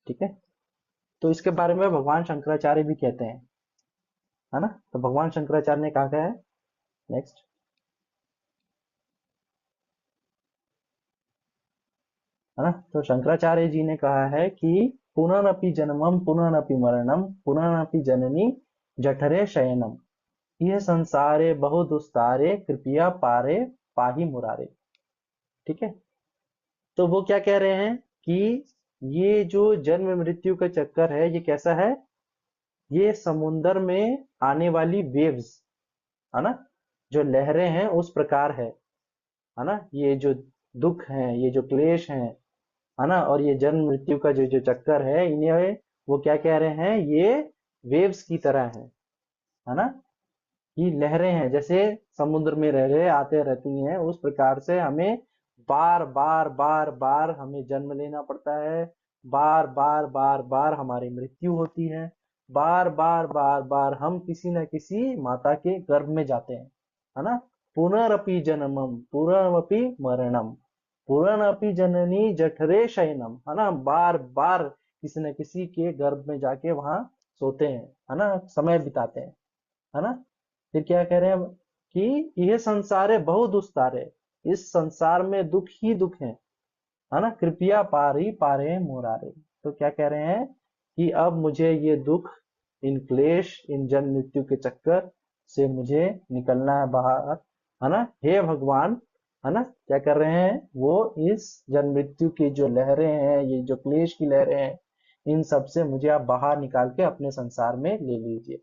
ठीक है, तो इसके बारे में भगवान शंकराचार्य भी कहते हैं, है ना, तो भगवान शंकराचार्य ने कहा क्या है, नेक्स्ट। है ना, तो शंकराचार्य जी ने कहा है कि पुनरपि जन्मम पुनरपि मरणम पुनरपि जननी जठरे शयनम यह संसारे बहु दुस्तारे कृपया पारे पाही मुरारे। ठीक है, तो वो क्या कह रहे हैं कि ये जो जन्म मृत्यु का चक्कर है, ये कैसा है, ये समुन्दर में आने वाली वेव्स, है ना, जो लहरें हैं उस प्रकार है ना, ये जो दुख है, ये जो क्लेश है ना, और ये जन्म मृत्यु का जो जो चक्कर है, इन्हें वो क्या कह रहे हैं, ये वेव्स की तरह है ना, ये लहरें हैं, जैसे समुद्र में रह रहे आते रहती हैं, उस प्रकार से हमें बार बार बार बार हमें जन्म लेना पड़ता है, बार बार बार बार हमारी मृत्यु होती है, बार बार बार बार हम किसी न किसी माता के गर्भ में जाते हैं, है ना, पुनरपि जन्मम पुनरपि मरणम पुनरपि जननी जठरे शयनम, है ना, बार बार किसी न किसी के गर्भ में जाके वहां सोते हैं, है ना, समय बिताते हैं, है ना। फिर क्या कह रहे हैं कि यह संसार है बहुत दुस्तारे, इस संसार में दुख ही दुख है ना, कृपया पारी पारे मुरारे। तो क्या कह रहे हैं कि अब मुझे ये दुख, इन क्लेश, इन जन्म मृत्यु के चक्कर से मुझे निकलना है बाहर, है ना, हे भगवान, है ना, क्या कर रहे हैं वो, इस जन्म मृत्यु की जो लहरें हैं, ये जो क्लेश की लहरें हैं, इन सब से मुझे आप बाहर निकाल के अपने संसार में ले लीजिए,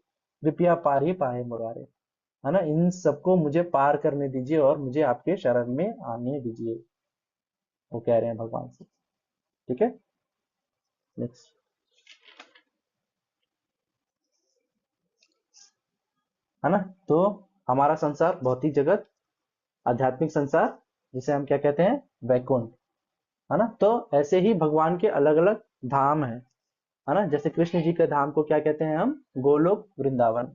कृपया पार ही पाए मुरारे, है ना, इन सबको मुझे पार करने दीजिए और मुझे आपके शरण में आने दीजिए, वो कह रहे हैं भगवान से। ठीक है, नेक्स्ट। है ना, तो हमारा संसार भौतिक जगत, आध्यात्मिक संसार, जिसे हम क्या कहते हैं, वैकुंठ, है ना, तो ऐसे ही भगवान के अलग अलग धाम है ना, जैसे कृष्ण जी के धाम को क्या कहते हैं हम, गोलोक वृंदावन,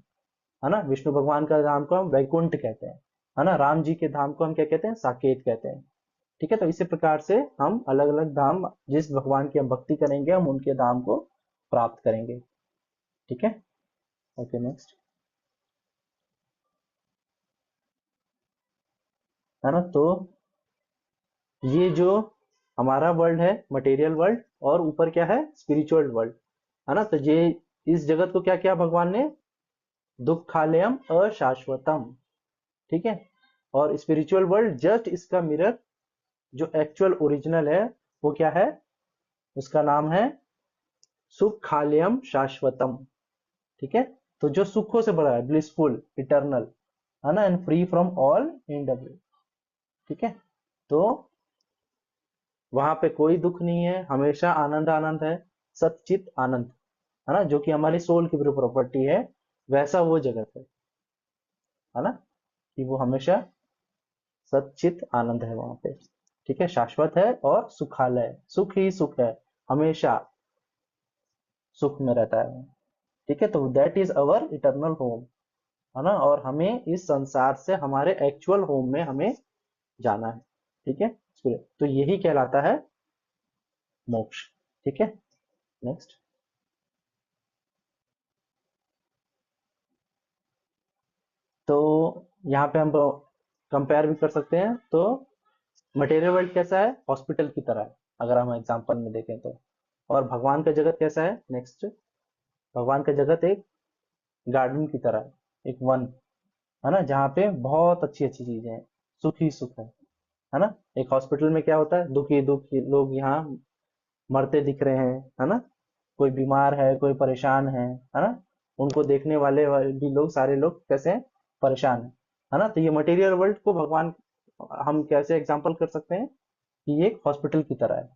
है ना, विष्णु भगवान का धाम को हम वैकुंठ कहते हैं, है ना, राम जी के धाम को हम क्या कहते हैं, साकेत कहते हैं। ठीक है, तो इसी प्रकार से हम अलग अलग धाम, जिस भगवान की हम भक्ति करेंगे, हम उनके धाम को प्राप्त करेंगे। ठीक है, ओके नेक्स्ट। है ना, तो ये जो हमारा वर्ल्ड है मटेरियल वर्ल्ड, और ऊपर क्या है, स्पिरिचुअल वर्ल्ड, है ना, तो ये इस जगत को क्या किया भगवान ने, दुखालयम अशाश्वतम। ठीक है, और स्पिरिचुअल वर्ल्ड जस्ट इसका मिरर, जो एक्चुअल ओरिजिनल है वो क्या है, उसका नाम है सुखालयम शाश्वतम। ठीक है, तो जो सुखों से बड़ा है, ब्लिसफुल, इटर्नल, है ना, एंड फ्री फ्रॉम ऑल इंडब्ल्यू। ठीक है, तो वहां पे कोई दुख नहीं है, हमेशा आनंद आनंद है, सच्चित आनंद, है ना, जो कि हमारी सोल की प्रॉपर्टी है, वैसा वो जगत है ना, कि वो हमेशा सच्चित आनंद है वहां पे। ठीक है, शाश्वत है और सुखालय, सुख ही सुख है, हमेशा सुख में रहता है। ठीक है, तो that is our eternal home, है ना, और हमें इस संसार से हमारे एक्चुअल होम में हमें जाना है। ठीक है, तो यही कहलाता है मोक्ष। ठीक है, नेक्स्ट। तो यहाँ पे हम कंपेयर भी कर सकते हैं। तो मटेरियल वर्ल्ड कैसा है? हॉस्पिटल की तरह है, अगर हम एग्जांपल में देखें तो। और भगवान का जगत कैसा है? नेक्स्ट, भगवान का जगत एक गार्डन की तरह है, एक वन है ना, जहाँ पे बहुत अच्छी अच्छी चीजें हैं, सुख ही सुख है ना। एक हॉस्पिटल में क्या होता है? दुख ही दुख, लोग यहाँ मरते दिख रहे हैं, है ना। कोई बीमार है, कोई परेशान है ना। उनको देखने वाले भी लोग, सारे लोग कैसे हैं? परेशान है ना। तो ये मटेरियल वर्ल्ड को भगवान हम कैसे एग्जांपल कर सकते हैं कि ये एक हॉस्पिटल की तरह है,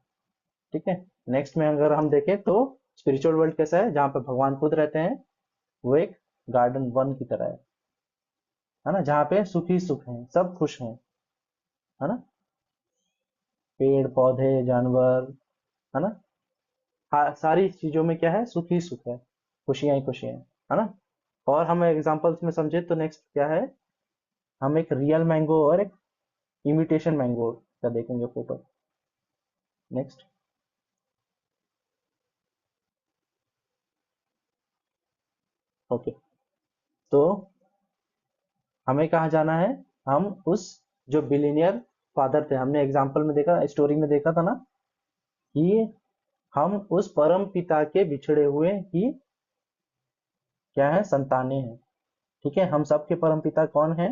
ठीक है। नेक्स्ट में अगर हम देखें तो स्पिरिचुअल वर्ल्ड कैसा है? जहाँ पे भगवान खुद रहते हैं, वो एक गार्डन वन की तरह है ना, जहाँ पे सुख ही सुख है, सब खुश हैं, है ना। पेड़ पौधे जानवर, है ना, सारी चीजों में क्या है? सुख ही सुख है, खुशियां ही खुशियां है ना। और हम एग्जांपल्स में समझे तो नेक्स्ट क्या है? हम एक रियल मैंगो और एक इमिटेशन मैंगो का देखेंगे फोटो। Next, okay. तो हमें कहाँ जाना है? हम उस जो बिलियनियर फादर थे, हमने एग्जांपल में देखा, स्टोरी में देखा था ना, कि हम उस परम पिता के बिछड़े हुए ही क्या है? संतानें हैं, ठीक है। हम सबके परम पिता कौन है?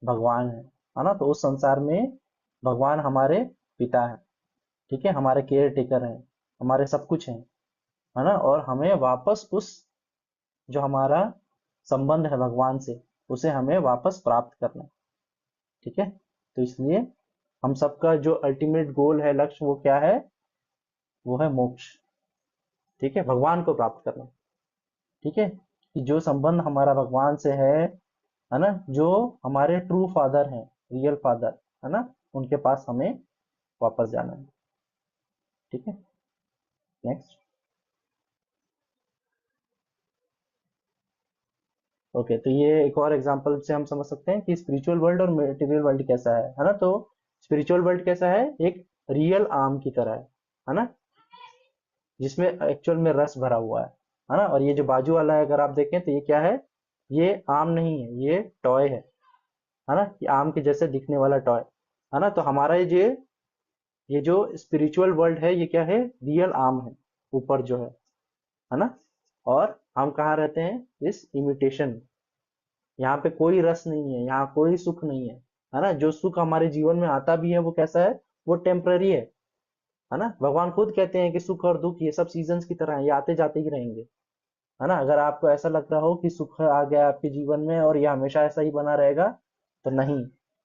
भगवान है ना। तो उस संसार में भगवान हमारे पिता है, ठीक है, हमारे केयर टेकर हैं, हमारे सब कुछ हैं, है ना। और हमें वापस उस जो हमारा संबंध है भगवान से, उसे हमें वापस प्राप्त करना है, ठीक है। तो इसलिए हम सबका जो अल्टीमेट गोल है, लक्ष्य, वो क्या है? वो है मोक्ष, ठीक है, भगवान को प्राप्त करना, ठीक है। कि जो संबंध हमारा भगवान से है ना, जो हमारे ट्रू फादर हैं, रियल फादर, है ना, उनके पास हमें वापस जाना है, ठीक है। Next, okay. तो ये एक और एग्जांपल से हम समझ सकते हैं कि स्पिरिचुअल वर्ल्ड और मटेरियल वर्ल्ड कैसा है ना। तो स्पिरिचुअल वर्ल्ड कैसा है? एक रियल आम की तरह है ना, जिसमें एक्चुअल में रस भरा हुआ है ना। और ये जो बाजू वाला है, अगर आप देखें तो ये क्या है? ये आम नहीं है, ये टॉय है ना, ये आम के जैसे दिखने वाला टॉय है ना। तो हमारा ये जो स्पिरिचुअल वर्ल्ड है, ये क्या है? रियल आम है, ऊपर जो है ना। और हम कहाँ रहते हैं? इस इमिटेशन, यहाँ पे कोई रस नहीं है, यहाँ कोई सुख नहीं है ना। जो सुख हमारे जीवन में आता भी है, वो कैसा है? वो टेम्पररी है ना। भगवान खुद कहते हैं कि सुख और दुख ये सब सीजन्स की तरह है, ये आते जाते ही रहेंगे, है ना। अगर आपको ऐसा लग रहा हो कि सुख आ गया आपके जीवन में और ये हमेशा ऐसा ही बना रहेगा, तो नहीं,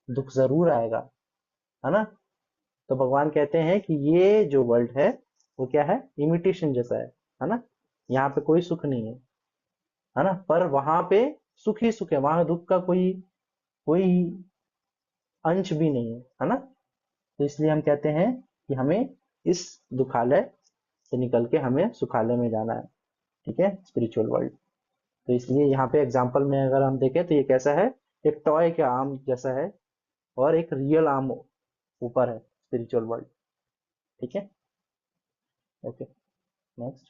दुख जरूर आएगा, है ना। तो भगवान कहते हैं कि ये जो वर्ल्ड है वो क्या है? इमिटेशन जैसा है ना। यहाँ पे कोई सुख नहीं है ना, पर वहां पे सुख ही सुख है, वहां दुख का कोई कोई अंश भी नहीं है ना। तो इसलिए हम कहते हैं कि हमें इस दुखालय से निकल के हमें सुखालय में जाना है, ठीक है, स्पिरिचुअल वर्ल्ड। तो इसलिए यहाँ पे एग्जांपल में अगर हम देखें तो ये कैसा है? एक टॉय के आम जैसा है, और एक रियल आम ऊपर है, स्पिरिचुअल वर्ल्ड, ठीक है। Okay, next,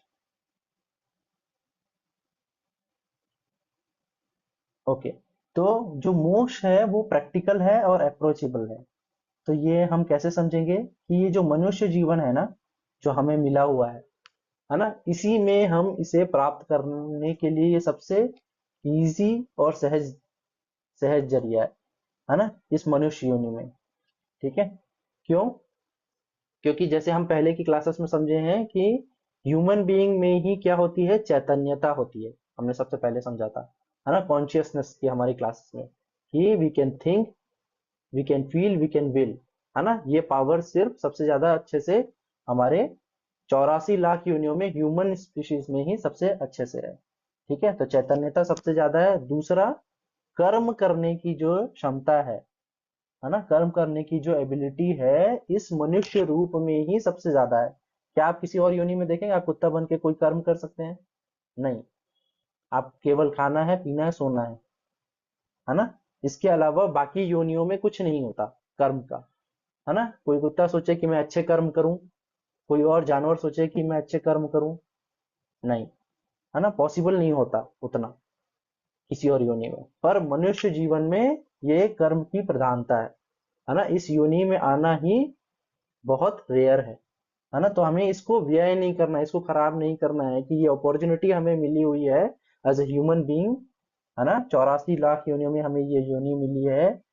okay. तो जो मोक्ष है वो प्रैक्टिकल है और अप्रोचेबल है। तो ये हम कैसे समझेंगे कि ये जो मनुष्य जीवन है ना, जो हमें मिला हुआ है ना, इसी में हम इसे प्राप्त करने के लिए ये सबसे इजी और सहज सहज जरिया है ना, इस मनुष्य योनि में, ठीक है। क्यों? क्योंकि जैसे हम पहले की क्लासेस में समझे हैं कि ह्यूमन बीइंग में ही क्या होती है? चैतन्यता होती है। हमने सबसे पहले समझा था, है ना, कॉन्शियसनेस की हमारी क्लासेस में, कि we can think, we can feel, we can will, है ना। ये पावर सिर्फ सबसे ज्यादा अच्छे से हमारे 84 लाख योनियों में ह्यूमन स्पीशीज में ही सबसे अच्छे से है, ठीक है। तो चैतन्यता सबसे ज्यादा है। दूसरा, कर्म करने की जो क्षमता है ना, कर्म करने की जो एबिलिटी है, इस मनुष्य रूप में ही सबसे ज्यादा है। क्या आप किसी और योनि में देखेंगे आप कुत्ता बन के कोई कर्म कर सकते हैं? नहीं, आप केवल खाना है, पीना है, सोना है ना। इसके अलावा बाकी योनियों में कुछ नहीं होता कर्म का, है ना। कोई कुत्ता सोचे कि मैं अच्छे कर्म करूं, कोई और जानवर सोचे कि मैं अच्छे कर्म करूं, नहीं, है ना, पॉसिबल नहीं होता उतना, किसी और योनि में, पर मनुष्य जीवन में ये कर्म की प्रधानता है ना, इस योनि में आना ही बहुत रेयर है ना। तो हमें इसको व्यय नहीं करना है, इसको खराब नहीं करना है कि ये अपॉर्चुनिटी हमें मिली हुई है एज ए ह्यूमन बीइंग, है ना। 84 लाख योनियों में हमें ये योनि मिली है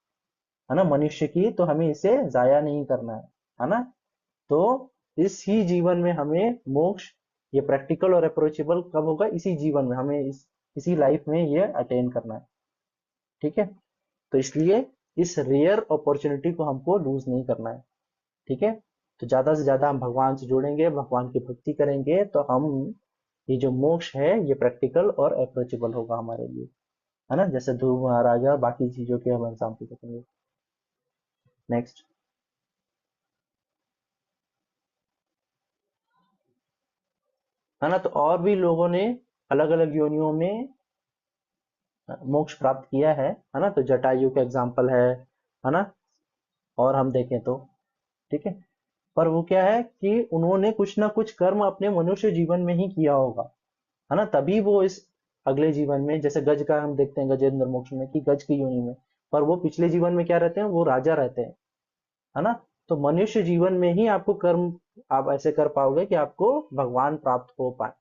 ना, मनुष्य की, तो हमें इसे जाया नहीं करना है ना। तो इस ही जीवन में हमें मोक्ष, ये प्रैक्टिकल और अप्रोचेबल कब होगा, इसी जीवन में हमें इसी लाइफ में ये अटेन करना है, ठीक है। तो इसलिए इस रेयर अपॉर्चुनिटी को हमको लूज नहीं करना है, ठीक है। तो ज्यादा से ज्यादा हम भगवान से जुड़ेंगे, भगवान की भक्ति करेंगे, तो हम ये जो मोक्ष है ये प्रैक्टिकल और अप्रोचेबल होगा हमारे लिए, है ना। जैसे ध्रुव महाराजा और बाकी चीजों के हम एग्जाम्पल देखेंगे। नेक्स्ट, है ना। तो और भी लोगों ने अलग अलग योनियों में मोक्ष प्राप्त किया है ना। तो जटायु का एग्जाम्पल है ना। और हम देखें तो ठीक है, पर वो क्या है कि उन्होंने कुछ ना कुछ कर्म अपने मनुष्य जीवन में ही किया होगा, है ना, तभी वो इस अगले जीवन में, जैसे गज का हम देखते हैं गजेंद्र मोक्ष में कि गज की योनि में, पर वो पिछले जीवन में क्या रहते हैं, वो राजा रहते हैं, है ना। तो मनुष्य जीवन में ही आपको कर्म आप ऐसे कर पाओगे कि आपको भगवान प्राप्त हो पाए,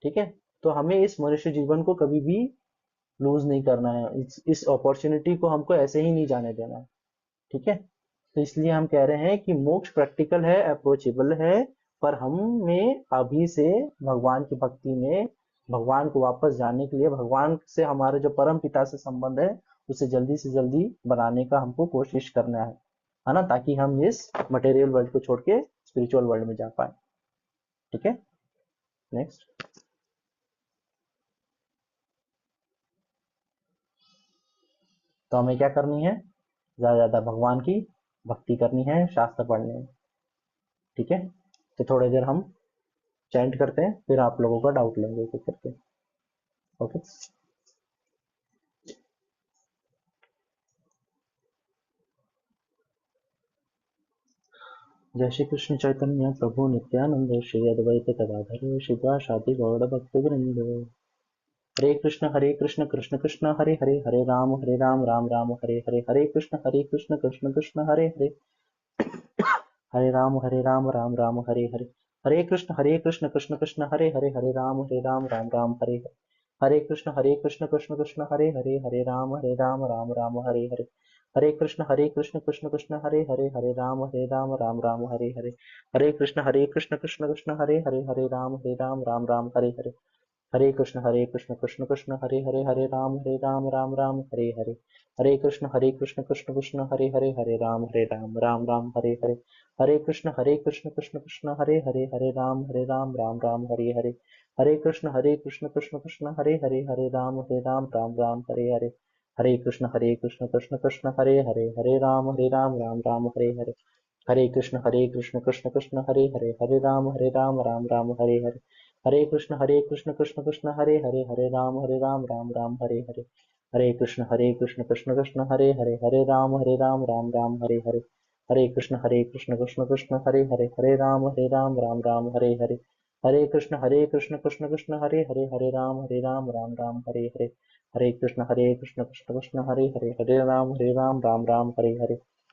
ठीक है। तो हमें इस मनुष्य जीवन को कभी भी लूज नहीं करना है, इस अपॉर्चुनिटी को हमको ऐसे ही नहीं जाने देना है, ठीक है। तो इसलिए हम कह रहे हैं कि मोक्ष प्रैक्टिकल है, अप्रोचेबल है, पर हमें अभी से भगवान की भक्ति में, भगवान को वापस जाने के लिए, भगवान से हमारे जो परम पिता से संबंध है उसे जल्दी से जल्दी बनाने का हमको कोशिश करना है ना, ताकि हम इस मटेरियल वर्ल्ड को छोड़ के स्पिरिचुअल वर्ल्ड में जा पाए, ठीक है। नेक्स्ट, तो हमें क्या करनी है, ज्यादा ज्यादा भगवान की भक्ति करनी है, शास्त्र पढ़ने हैं, ठीक है। तो थोड़ी देर हम चैंट करते हैं, फिर आप लोगों का डाउट लेंगे एक एक करके, ओके। जय श्री कृष्ण चैतन्य प्रभु नित्यानंद श्री अद्वैत गदाधर शिवासादि गौड़ भक्त वृंद। हरे कृष्ण कृष्ण कृष्ण हरे हरे, हरे राम राम राम हरे हरे, हरे कृष्ण कृष्ण कृष्ण हरे हरे, हरे राम राम हरे हरे, हरे कृष्ण कृष्ण कृष्ण हरे हरे, हरे राम राम राम हरे हरे, हरे कृष्ण कृष्ण कृष्ण हरे हरे, हरे राम राम राम हरे हरे, हरे कृष्ण कृष्ण कृष्ण हरे हरे, हरे राम राम राम हरे हरे, हरे कृष्ण कृष्ण कृष्ण हरे हरे, हरे राम राम राम हरे हरे, हरे कृष्ण कृष्ण कृष्ण हरे हरे, हरे राम राम राम हरे हरे, हरे कृष्ण कृष्ण कृष्ण हरे हरे, हरे राम राम राम हरे हरे, हरे कृष्ण कृष्ण कृष्ण हरे हरे, हरे राम राम राम हरे हरे, हरे कृष्ण कृष्ण कृष्ण हरे हरे, हरे राम राम राम हरे हरे, हरे कृष्ण कृष्ण कृष्ण हरे हरे, हरे राम राम राम हरे हरे, हरे कृष्ण कृष्ण कृष्ण हरे हरे, हरे राम राम राम हरे हरे, हरे कृष्ण कृष्ण कृष्ण हरे हरे, हरे राम राम राम हरे हरे, हरे कृष्ण कृष्ण कृष्ण हरे हरे, हरे राम राम राम हरे हरे, हरे कृष्ण कृष्ण कृष्ण हरे हरे, हरे राम राम राम हरे हरे, हरे कृष्ण कृष्ण कृष्ण हरे हरे, हरे राम राम राम हरे हरे, हरे कृष्ण कृष्ण कृष्ण हरे हरे, हरे राम राम राम हरे हरे,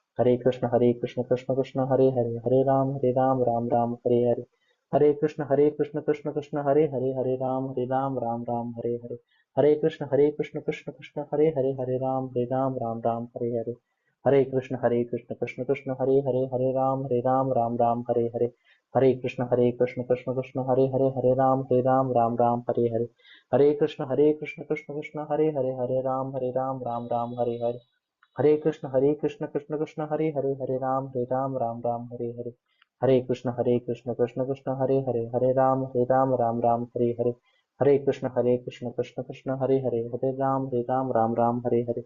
हरे कृष्ण कृष्ण कृष्ण हरे हरे, हरे राम राम राम हरे हरे, हरे कृष्ण कृष्ण कृष्ण हरे हरे, हरे राम राम राम हरे हरे, हरे कृष्ण कृष्ण कृष्ण हरे हरे, हरे राम राम राम हरे हरे, हरे कृष्ण कृष्ण कृष्ण हरे हरे, हरे राम राम राम हरे हरे, हरे कृष्ण कृष्ण कृष्ण हरे हरे, हरे राम राम राम हरे हरे, हरे कृष्ण कृष्ण कृष्ण हरे हरे, हरे राम राम राम हरे हरे, हरे कृष्ण कृष्ण कृष्ण हरे हरे, हरे राम राम राम हरे हरे, हरे कृष्ण कृष्ण कृष्ण हरे हरे, हरे राम राम राम हरे हरे,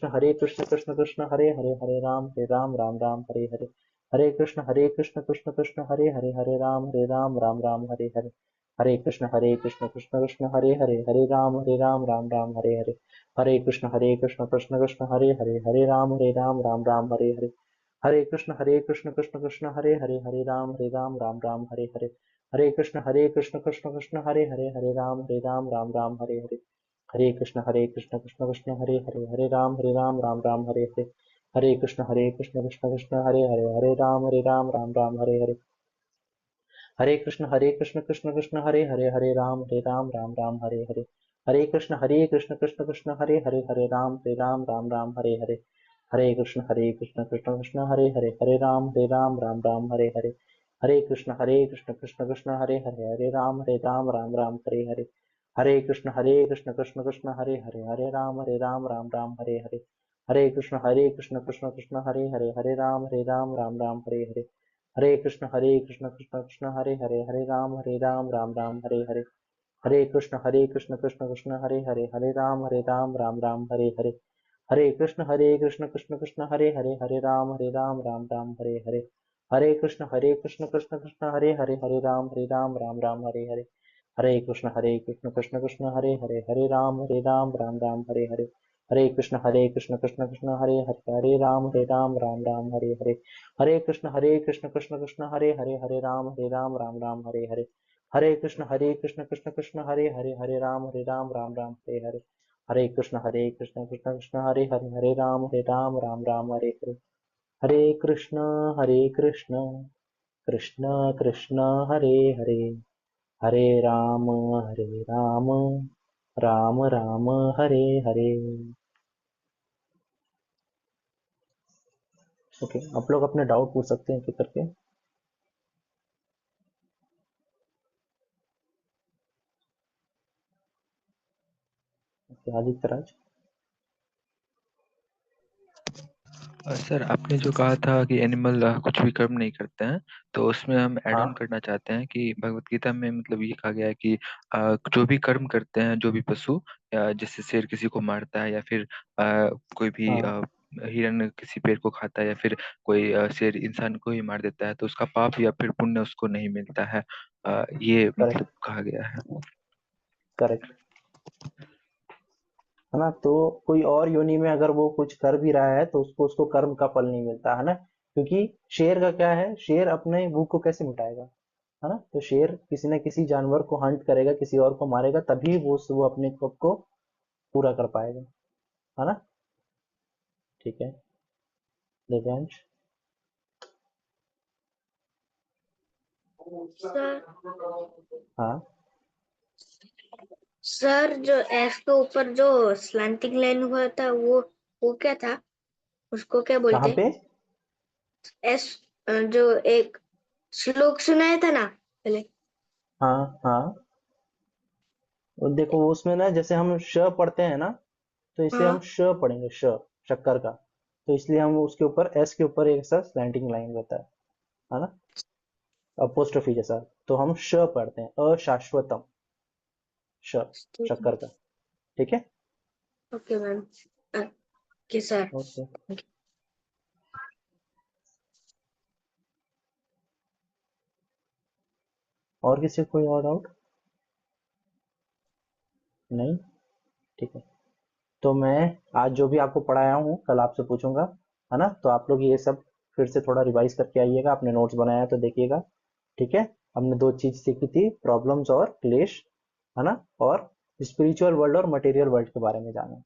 हरे कृष्ण कृष्ण कृष्ण हरे हरे, हरे राम राम राम हरे हरे, हरे कृष्ण कृष्ण कृष्ण हरे हरे, हरे राम राम राम हरे हरे, हरे कृष्ण कृष्ण कृष्ण हरे हरे, हरे राम राम राम हरे हरे, हरे कृष्ण कृष्ण कृष्ण हरे हरे, हरे राम राम राम हरे हरे, हरे कृष्ण कृष्ण कृष्ण हरे हरे, हरे राम राम राम हरे हरे, हरे कृष्ण कृष्ण कृष्ण हरे हरे, हरे राम राम राम हरे हरे, हरे कृष्ण कृष्ण कृष्ण हरे हरे, हरे राम राम राम हरे हरे, कृष्ण कृष्ण कृष्ण हरे हरे, हरे राम राम राम हरे हरे, हरे कृष्ण कृष्ण कृष्ण हरे हरे, हरे राम राम राम हरे हरे, हरे कृष्ण कृष्ण कृष्ण हरे हरे, हरे राम राम राम हरे हरे, हरे कृष्ण कृष्ण कृष्ण हरे हरे, हरे राम राम राम हरे हरे, हरे कृष्ण कृष्ण कृष्ण हरे हरे, हरे राम राम राम हरे हरे, हरे कृष्ण कृष्ण कृष्ण हरे हरे, हरे राम राम राम हरे हरे, हरे कृष्ण कृष्ण कृष्ण हरे हरे, हरे राम राम राम हरे हरे, हरे कृष्ण कृष्ण कृष्ण हरे हरे, हरे राम राम राम हरे हरे, हरे कृष्ण कृष्ण कृष्ण हरे हरे, हरे राम राम राम हरे हरे, हरे कृष्ण कृष्ण कृष्ण हरे हरे, हरे राम राम राम हरे हरे, हरे कृष्ण कृष्ण कृष्ण हरे हरे, हरे राम राम राम हरे हरे, हरे कृष्ण कृष्ण कृष्ण हरे हरे, हरे राम राम राम हरे हरे, हरे कृष्ण कृष्ण कृष्ण हरे हरे, हरे राम राम राम हरे हरे, हरे कृष्ण कृष्ण कृष्ण हरे हरे, हरे राम राम राम हरे हरे, हरे कृष्ण कृष्ण कृष्ण हरे हरे, हरे राम राम राम हरे हरे, हरे कृष्ण कृष्ण कृष्ण हरे हरे, हरे राम राम राम हरे हरे, हरे कृष्ण कृष्ण कृष्ण हरे हरे, हरे राम राम राम हरे हरे, हरे कृष्ण कृष्ण कृष्ण हरे हरे, हरे राम राम राम हरे हरे। ओके, आप लोग अपने डाउट पूछ सकते हैं करके। आदित्य राज। सर आपने जो कहा था कि एनिमल कुछ भी कर्म नहीं करते हैं, तो उसमें हम ऐड ऑन हाँ करना चाहते हैं कि भगवत गीता में मतलब ये कहा गया है कि जो भी कर्म करते हैं, जो भी पशु, जैसे शेर किसी को मारता है, या फिर कोई भी हाँ हिरण किसी पेड़ को खाता है, या फिर कोई शेर इंसान को ही मार देता है, तो उसका पाप या फिर पुण्य उसको नहीं मिलता है। ये करेक्ट मतलब कहा गया है। करेक्ट, है ना। तो कोई और योनि में अगर वो कुछ कर भी रहा है तो उसको उसको कर्म का फल नहीं मिलता है ना, क्योंकि शेर का क्या है, शेर अपने भूख को कैसे मिटाएगा, है ना। तो शेर किसी न किसी जानवर को हंट करेगा, किसी और को मारेगा, तभी वो अपने कप को पूरा कर पाएगा, है ना। ठीक है, दिव्यांश। सर हाँ, सर जो एफ के ऊपर जो स्लैंटिंग लाइन हुआ था वो क्या था, उसको क्या कहाँ बोलते हैं? पे? एस जो एक श्लोक सुनाया था ना पहले। हाँ हाँ, वो देखो उसमें ना, जैसे हम श पढ़ते हैं ना, तो इसे हाँ हम श पढ़ेंगे, श, शक्कर का। तो इसलिए हम उसके ऊपर, एस के ऊपर एक ऐसा स्लैंटिंग लाइन रहता है ना, अपोस्ट्रोफी जैसा। तो हम श पढ़ते हैं, अशाश्वतम, श, शक्कर का। ठीक है। Okay ma'am, okay sir. Okay, और किसी को कोई और डाउट? नहीं, ठीक है। तो मैं आज जो भी आपको पढ़ाया हूँ कल आपसे पूछूंगा, है ना। तो आप लोग ये सब फिर से थोड़ा रिवाइज करके आइएगा, आपने नोट्स बनाया है तो देखिएगा। ठीक है, हमने दो चीज सीखी थी, प्रॉब्लम्स और क्लेश, है ना, और स्पिरिचुअल वर्ल्ड और मटेरियल वर्ल्ड के बारे में जाना।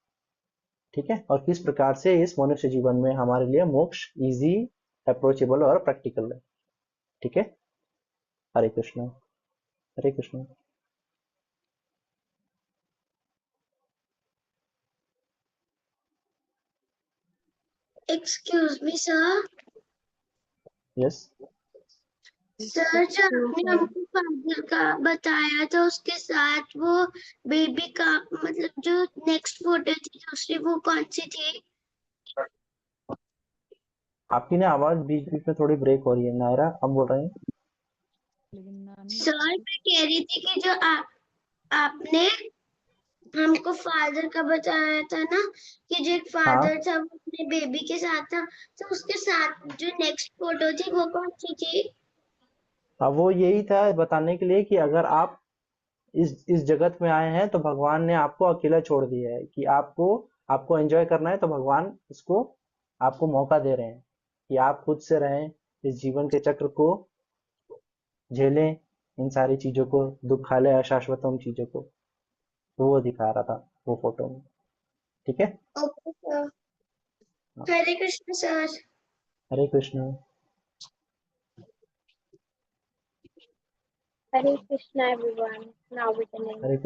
ठीक है, और किस प्रकार से इस मनुष्य जीवन में हमारे लिए मोक्ष इजी, अप्रोचेबल और प्रैक्टिकल है। ठीक है, Hare Krishna, Hare Krishna. Excuse me sir. Yes, sir जो आपने हमको फादर का बताया था उसके साथ वो बेबी का मतलब जो नेक्स्ट फोटो थी दूसरी वो कौन सी थी? आपकी ना आवाज बीच बीच में थोड़ी ब्रेक हो रही है। नायरा, हम बोल रहे हैं। सर मैं कह रही थी कि जो आपने हमको फादर का बताया था ना कि जो एक फादर हाँ, था वो अपने बेबी के साथ था, तो उसके साथ जो नेक्स्ट फोटो थी वो कौन सी थी? अब वो यही था बताने के लिए कि अगर आप इस जगत में आए हैं तो भगवान ने आपको अकेला छोड़ दिया है, कि आपको आपको एंजॉय करना है, तो भगवान इसको आपको मौका दे रहे हैं कि आप खुद से रहें, इस जीवन के चक्र को झेलें, इन सारी चीजों को, दुख खा ले अशाश्वतम चीजों को। तो वो दिखा रहा था। वो फोटो में, ठीक है। Okay sir. Hare Krishna sir. Hare Krishna. Hare Krishna everyone. Now we can end. Hare